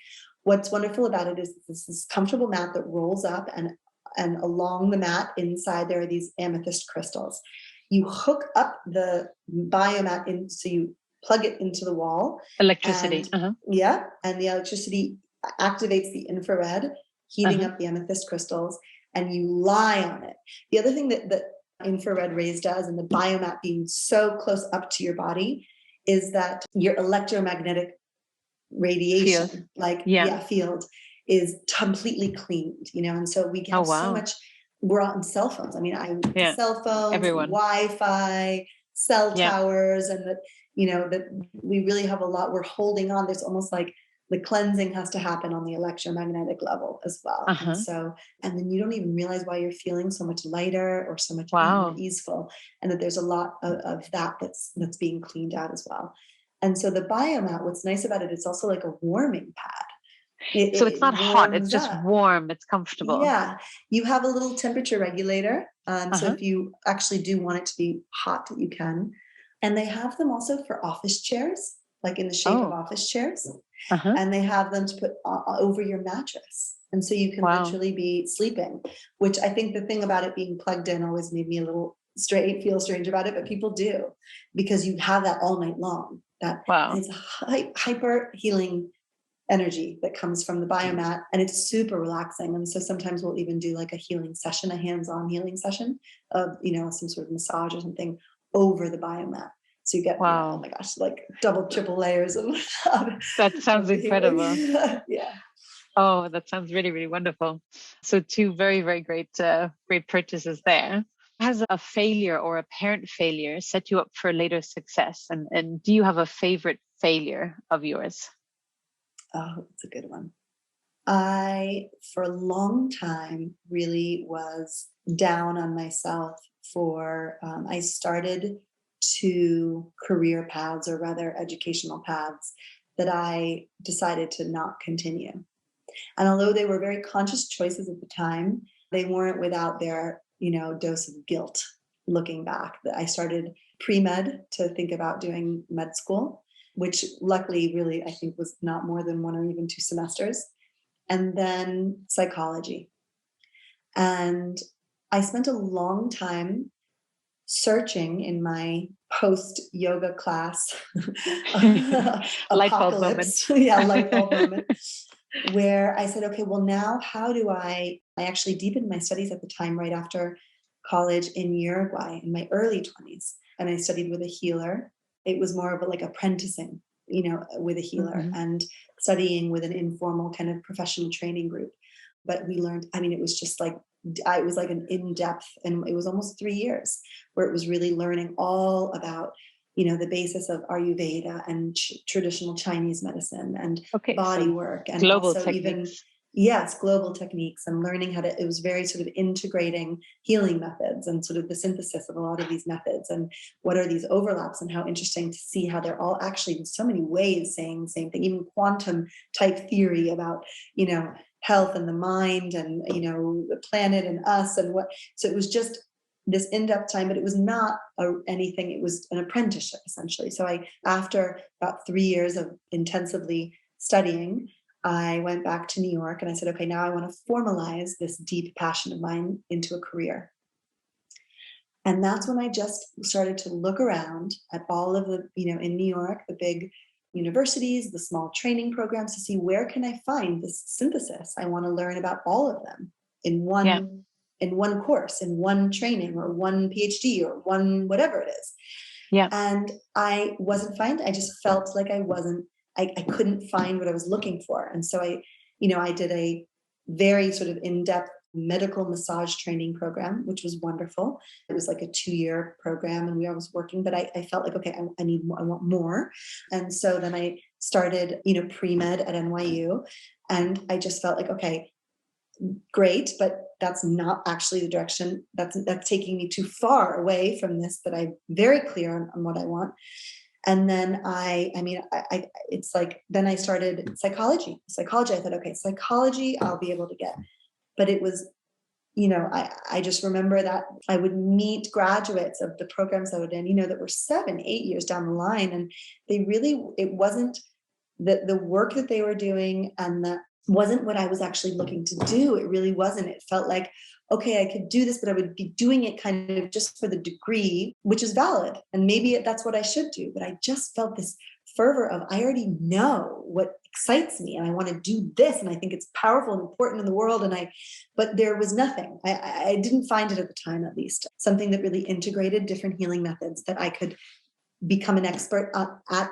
[SPEAKER 3] What's wonderful about it is this comfortable mat that rolls up, and along the mat inside there are these amethyst crystals. You hook up the BioMat in, so you plug it into the wall.
[SPEAKER 2] Electricity.
[SPEAKER 3] Yeah, and the electricity activates the infrared, heating up the amethyst crystals, and you lie on it. The other thing that infrared rays does, and the BioMat being so close up to your body, is that your electromagnetic radiation, field, is completely cleaned, and so we have so much. We're on cell phones. I mean, cell phones, everyone. Wi-Fi, cell towers, and that we really have a lot. We're holding on. There's almost like the cleansing has to happen on the electromagnetic level as well. And then you don't even realize why you're feeling so much lighter or so much more easeful, and that there's a lot of that that's being cleaned out as well. And so the BioMat, what's nice about it, it's also like a warming pad.
[SPEAKER 2] So it's not hot, it's just warm, it's comfortable.
[SPEAKER 3] Yeah. You have a little temperature regulator. So if you actually do want it to be hot, you can. And they have them also for office chairs, like in the shape of office chairs. And they have them to put over your mattress. And so you can literally be sleeping, which I think the thing about it being plugged in always made me a little feel strange about it, but people do, because you have that all night long. It's a hyper healing energy that comes from the BioMat, and it's super relaxing. And so sometimes we'll even do like a healing session, a hands-on healing session of, some sort of massage or something over the BioMat. So you get, oh my gosh, like double, triple layers of
[SPEAKER 2] that sounds incredible.
[SPEAKER 3] Yeah.
[SPEAKER 2] Oh, that sounds really, really wonderful. So 2 very, very great purchases there. Has a failure or apparent failure set you up for later success? And do you have a favorite failure of yours?
[SPEAKER 3] Oh, that's a good one. I, for a long time, really was down on myself for, I started 2 career paths, or rather educational paths, that I decided to not continue. And although they were very conscious choices at the time, they weren't without their, dose of guilt looking back. I started pre-med to think about doing med school, which luckily really I think was not more than 1 or even 2 semesters, and then psychology. And I spent a long time searching in my post-yoga class
[SPEAKER 2] light bulb moment.
[SPEAKER 3] Light bulb moment, where I said, okay, well now how do I actually deepened my studies at the time right after college in Uruguay in my early 20s. And I studied with a healer. It was more of like apprenticing, with a healer and studying with an informal kind of professional training group. But we learned, it was just like, it was like an in-depth, and it was almost 3 years where it was really learning all about, the basis of Ayurveda and traditional Chinese medicine and body work, and
[SPEAKER 2] global
[SPEAKER 3] also
[SPEAKER 2] techniques.
[SPEAKER 3] Global techniques, and learning how to, it was very sort of integrating healing methods and sort of the synthesis of a lot of these methods, and what are these overlaps, and how interesting to see how they're all actually in so many ways saying the same thing, even quantum type theory about, health and the mind and, the planet and us and what. So it was just this in-depth time, but it was not anything. It was an apprenticeship essentially. So after about 3 years of intensively studying, I went back to New York and I said, okay, now I want to formalize this deep passion of mine into a career. And that's when I just started to look around at all of the, in New York, the big universities, the small training programs, to see where can I find this synthesis. I want to learn about all of them in one course, in one training, or one PhD, or one whatever it is. Yeah. And I wasn't finding, I just felt like I couldn't find what I was looking for. And so I did a very sort of in-depth medical massage training program, which was wonderful. It was like a 2-year program and I was working, but I felt like, okay, I need more, I want more. And so then I started, pre-med at NYU, and I just felt like, okay, great, but that's not actually the direction that's taking me too far away from this, that I'm very clear on what I want. And then it's like, then I started psychology. I thought, okay, psychology, I'll be able to get, but it was, I just remember that I would meet graduates of the programs I would in, that were 7-8 years down the line. And it wasn't the work that they were doing, and that wasn't what I was actually looking to do. It really wasn't. It felt like, okay, I could do this, but I would be doing it kind of just for the degree, which is valid. And maybe that's what I should do. But I just felt this fervor of, I already know what excites me and I want to do this. And I think it's powerful and important in the world. But there was nothing. I didn't find it at the time, at least, something that really integrated different healing methods that I could become an expert at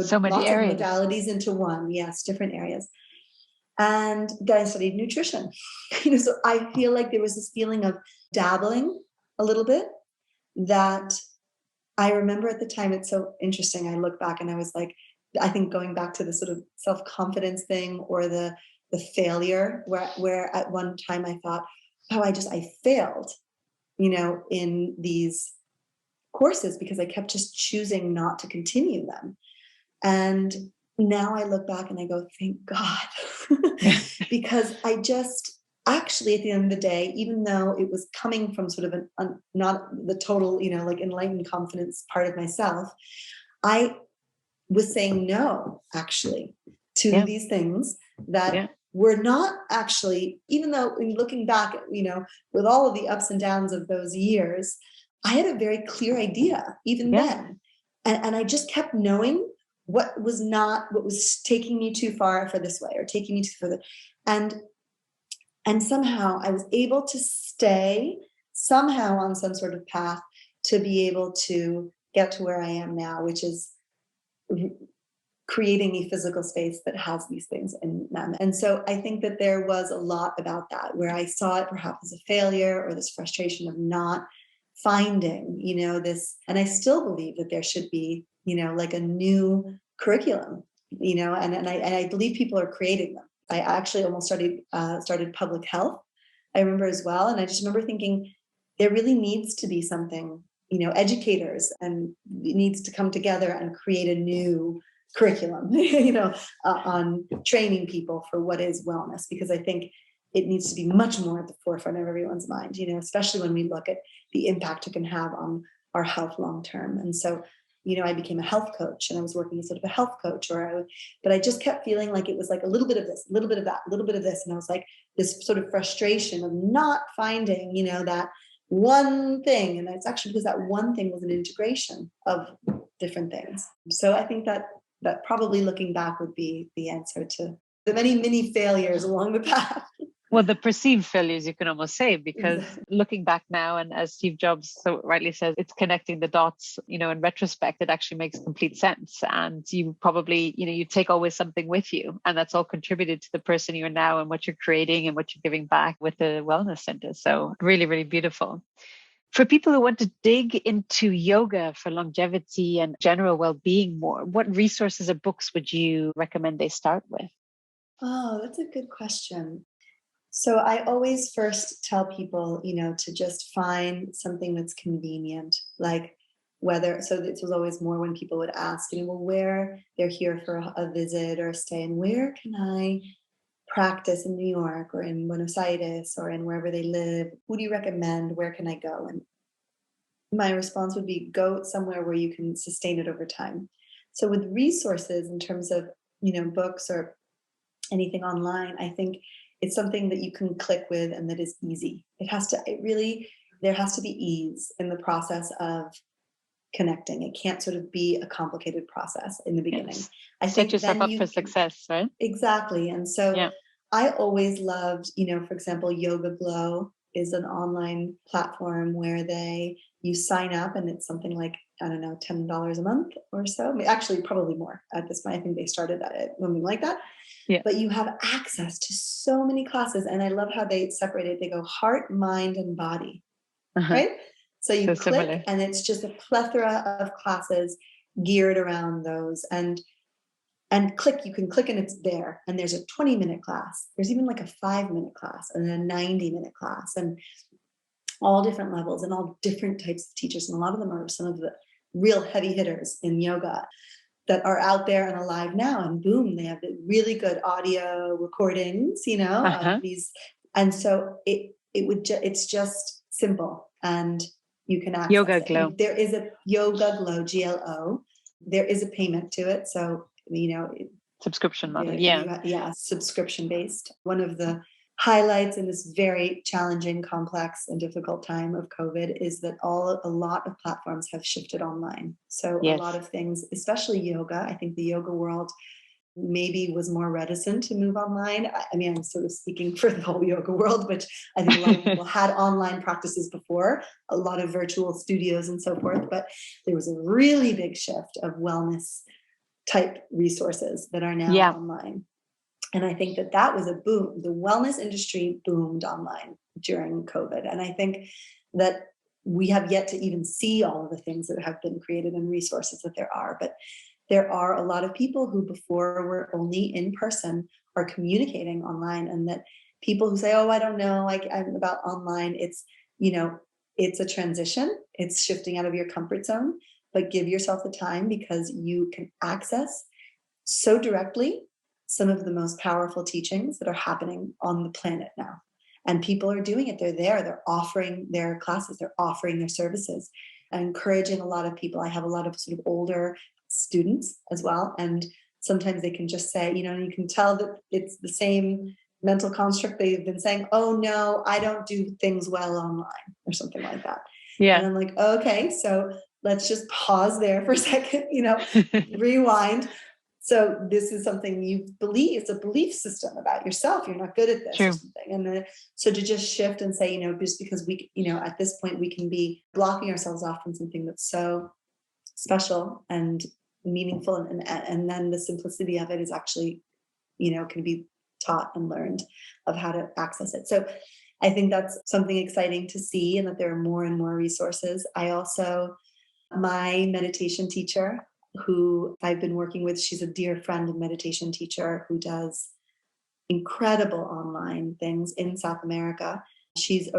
[SPEAKER 2] so many
[SPEAKER 3] lots
[SPEAKER 2] areas.
[SPEAKER 3] of modalities into one. Yes, different areas. And then I studied nutrition. So I feel like there was this feeling of dabbling a little bit that I remember at the time. It's so interesting. I look back and I was like, I think going back to the sort of self-confidence thing, or the failure where at one time I thought, oh, I failed, in these courses because I kept just choosing not to continue them. And now I look back and I go, thank God, because I just actually, at the end of the day, even though it was coming from sort of not the total, like enlightened confidence part of myself, I was saying no, actually, to these things that were not actually, even though in looking back, with all of the ups and downs of those years, I had a very clear idea even then. And I just kept knowing what was taking me too far for this way, or taking me too further. And somehow I was able to stay somehow on some sort of path to be able to get to where I am now, which is creating a physical space that has these things in them. And so I think that there was a lot about that, where I saw it perhaps as a failure, or this frustration of not finding, this. And I still believe that there should be, like a new curriculum, and I believe people are creating them. I actually almost started public health, I remember as well. And I just remember thinking, there really needs to be something, educators, and it needs to come together and create a new curriculum, on training people for what is wellness, because I think it needs to be much more at the forefront of everyone's mind, especially when we look at the impact it can have on our health long term. And so, I became a health coach, and I was working as sort of a health coach, but I just kept feeling like it was like a little bit of this, a little bit of that, a little bit of this. And I was like, this sort of frustration of not finding, that one thing. And that's actually because that one thing was an integration of different things. So I think that probably looking back would be the answer to the many, many failures along the path.
[SPEAKER 2] Well, the perceived failures, you can almost say, because looking back now, and as Steve Jobs so rightly says, it's connecting the dots, in retrospect, it actually makes complete sense. And you probably, you take always something with you, and that's all contributed to the person you are now and what you're creating and what you're giving back with the wellness center. So really, really beautiful. For people who want to dig into yoga for longevity and general well-being more, what resources or books would you recommend they start with?
[SPEAKER 3] Oh, that's a good question. So I always first tell people, to just find something that's convenient, like so this was always more when people would ask, where they're here for a visit or a stay, and where can I practice in New York or in Buenos Aires or in wherever they live? Who do you recommend? Where can I go? And my response would be, go somewhere where you can sustain it over time. So with resources in terms of, books or anything online, I think it's something that you can click with and that is easy. There has to be ease in the process of connecting. It can't sort of be a complicated process in the beginning.
[SPEAKER 2] Yes.
[SPEAKER 3] I
[SPEAKER 2] Set
[SPEAKER 3] think
[SPEAKER 2] yourself up for success, right?
[SPEAKER 3] Exactly. And so I always loved, for example, Yoga Glow is an online platform where you sign up, and it's something like, I don't know, $10 a month or so. Actually, probably more at this point. I think they started at something like that. but you have access to so many classes. And I love how they separate it. They go heart, mind, and body, right? So you click similar. And it's just a plethora of classes geared around those. And click, you can click and it's there. And there's a 20-minute class. There's even like a 5-minute class and a 90-minute class, and all different levels and all different types of teachers. And a lot of them are some of the real heavy hitters in yoga that are out there and alive now. And boom, they have really good audio recordings, of these. And so it's just simple, and you can access
[SPEAKER 2] Yoga
[SPEAKER 3] it.
[SPEAKER 2] Glow.
[SPEAKER 3] There is a Yoga Glow, GLO. There is a payment to it. So,
[SPEAKER 2] subscription model.
[SPEAKER 3] Subscription based. One of the highlights in this very challenging, complex, and difficult time of COVID is that a lot of platforms have shifted online. So a lot of things, especially yoga, I think the yoga world maybe was more reticent to move online. I mean, I'm sort of speaking for the whole yoga world, but I think a lot of people had online practices before, a lot of virtual studios and so forth, but there was a really big shift of wellness type resources that are now online. And I think that was a boom. The wellness industry boomed online during COVID. And I think that we have yet to even see all of the things that have been created and resources that there are. But there are a lot of people who before were only in person are communicating online. And that people who say, oh, I don't know, I'm about online. It's, it's a transition. It's shifting out of your comfort zone. But give yourself the time, because you can access so directly some of the most powerful teachings that are happening on the planet now. And people are doing it. They're offering their classes, they're offering their services, and encouraging a lot of people. I have a lot of sort of older students as well. And sometimes they can just say, you can tell that it's the same mental construct they've been saying, oh no, I don't do things well online, or something like that. Yeah. And I'm like, okay, so let's just pause there for a second, rewind. So this is something you believe, it's a belief system about yourself. You're not good at this. True. Or something. And then, so to just shift and say, just because we, at this point we can be blocking ourselves off from something that's so special and meaningful. And then the simplicity of it is actually, can be taught and learned of how to access it. So I think that's something exciting to see, and that there are more and more resources. My meditation teacher, who I've been working with, she's a dear friend and meditation teacher who does incredible online things in South America. She's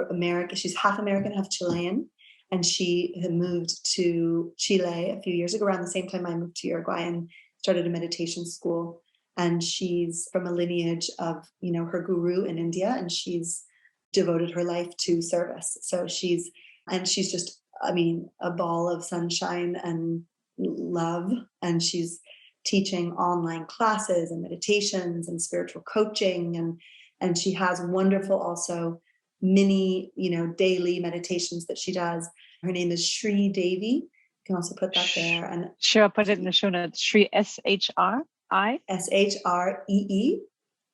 [SPEAKER 3] half American, half Chilean, and she had moved to Chile a few years ago, around the same time I moved to Uruguay, and started a meditation school. And she's from a lineage of, her guru in India, and she's devoted her life to service. So she's just, a ball of sunshine and love. And she's teaching online classes and meditations and spiritual coaching. And she has wonderful also mini, daily meditations that she does. Her name is Sri Devi. You can also put that there. And
[SPEAKER 2] sure, I'll put it in the show notes. Sri SHRI?
[SPEAKER 3] SHREE.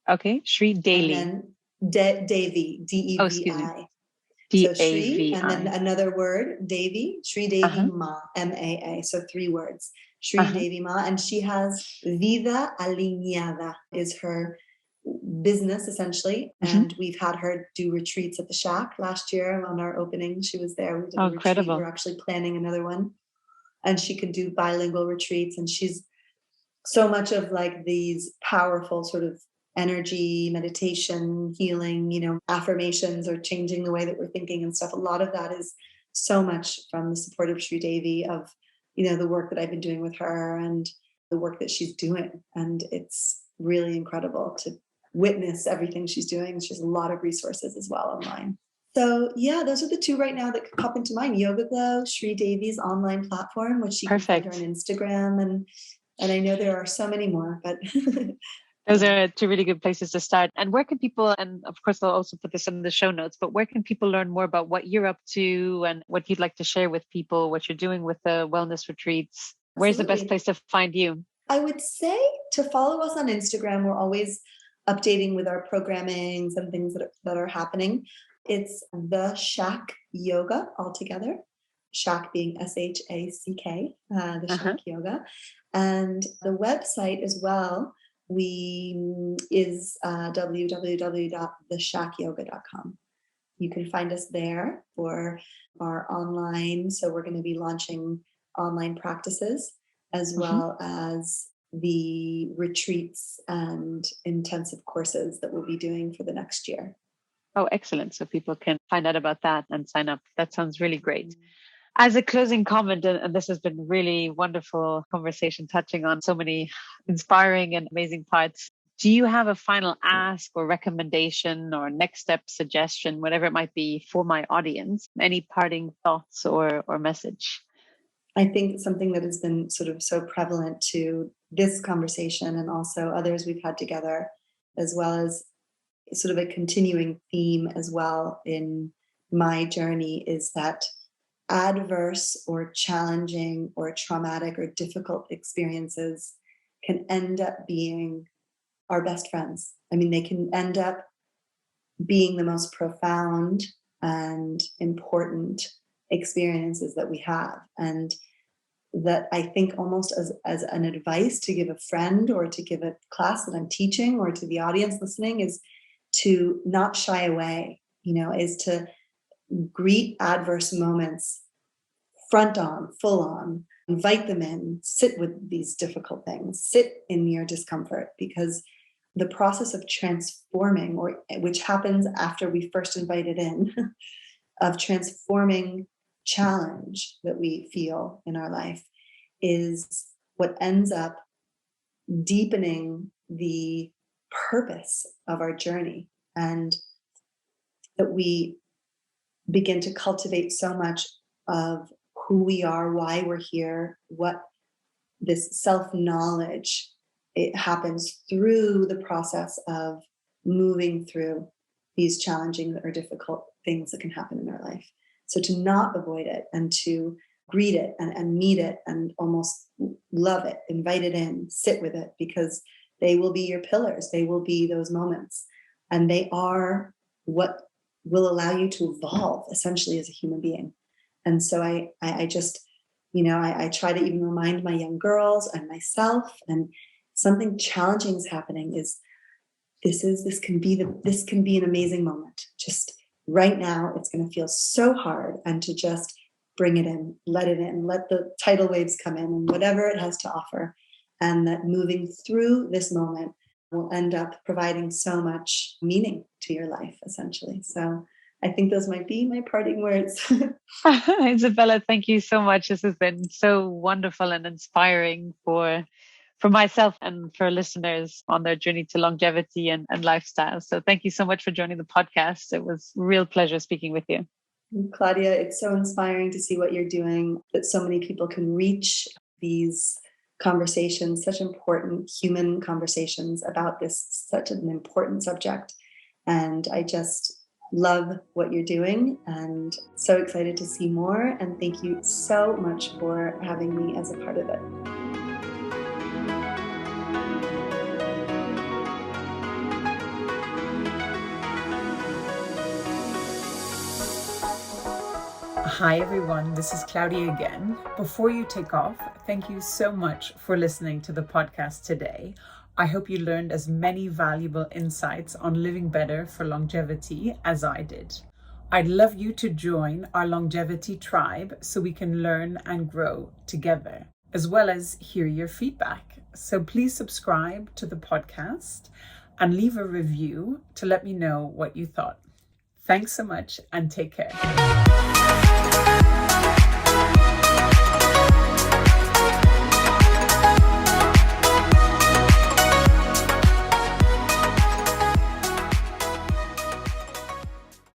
[SPEAKER 2] Okay, Sri Devi.
[SPEAKER 3] And then Devi, DEVI.
[SPEAKER 2] Oh, excuse me.
[SPEAKER 3] So Sri, and then another word, Devi, Sri Devi Ma, MAA. So 3 words, Sri Devi Ma. And she has Vida Alineada is her business, essentially. And we've had her do retreats at the Shack last year on our opening. She was there. We did a retreat. Incredible. We're actually planning another one. And she can do bilingual retreats. And she's so much of like these powerful sort of energy, meditation, healing, affirmations, or changing the way that we're thinking and stuff. A lot of that is so much from the support of Sri Devi, of, the work that I've been doing with her and the work that she's doing. And it's really incredible to witness everything she's doing. She has a lot of resources as well online. So yeah, those are the 2 right now that could pop into mind. Yoga Glow, Sri Devi's online platform, which you can find her on Instagram. And I know there are so many more, but
[SPEAKER 2] those are 2 really good places to start. And where can people, and of course I'll also put this in the show notes, but where can people learn more about what you're up to and what you'd like to share with people, what you're doing with the wellness retreats? Where's the best place to find you?
[SPEAKER 3] I would say to follow us on Instagram. We're always updating with our programmings and things that are happening. It's the Shack Yoga altogether. Shack being SHACK, the Shack Yoga. And the website as well, is www.theshackyoga.com. You can find us there for our online. So we're going to be launching online practices as well as the retreats and intensive courses that we'll be doing for the next year.
[SPEAKER 2] Oh, excellent. So people can find out about that and sign up. That sounds really great. As a closing comment, and this has been really wonderful conversation touching on so many inspiring and amazing parts. Do you have a final ask or recommendation or next step suggestion, whatever it might be, for my audience? Any parting thoughts or message?
[SPEAKER 3] I think something that has been sort of so prevalent to this conversation and also others we've had together, as well as sort of a continuing theme as well in my journey, is that adverse or challenging or traumatic or difficult experiences can end up being our best friends. I mean, they can end up being the most profound and important experiences that we have. And that I think almost as an advice to give a friend or to give a class that I'm teaching or to the audience listening is to not shy away, is to greet adverse moments front on, full on, invite them in, sit with these difficult things, sit in your discomfort, because the process of transforming, which happens after we first invite it in, of transforming challenge that we feel in our life, is what ends up deepening the purpose of our journey, and that we begin to cultivate so much of who we are, why we're here, what this self-knowledge, it happens through the process of moving through these challenging or difficult things that can happen in our life. So to not avoid it and to greet it and meet it and almost love it, invite it in, sit with it, because they will be your pillars. They will be those moments. And they are what will allow you to evolve essentially as a human being. And so I just, I try to even remind my young girls and myself, and something challenging is happening, this can be an amazing moment. Just right now, it's going to feel so hard, and to just bring it in, let the tidal waves come in and whatever it has to offer. And that moving through this moment will end up providing so much meaning to your life, essentially. So I think those might be my parting words.
[SPEAKER 2] Isabella, thank you so much. This has been so wonderful and inspiring for myself and for listeners on their journey to longevity and lifestyle. So thank you so much for joining the podcast. It was a real pleasure speaking with you.
[SPEAKER 3] Claudia, it's so inspiring to see what you're doing, that so many people can reach these conversations, such important human conversations about this, such an important subject. And I just love what you're doing and so excited to see more. And thank you so much for having me as a part of it.
[SPEAKER 1] Hi everyone, this is Claudia again. Before you take off, thank you so much for listening to the podcast today. I hope you learned as many valuable insights on living better for longevity as I did. I'd love you to join our longevity tribe so we can learn and grow together, as well as hear your feedback. So please subscribe to the podcast and leave a review to let me know what you thought. Thanks so much and take care.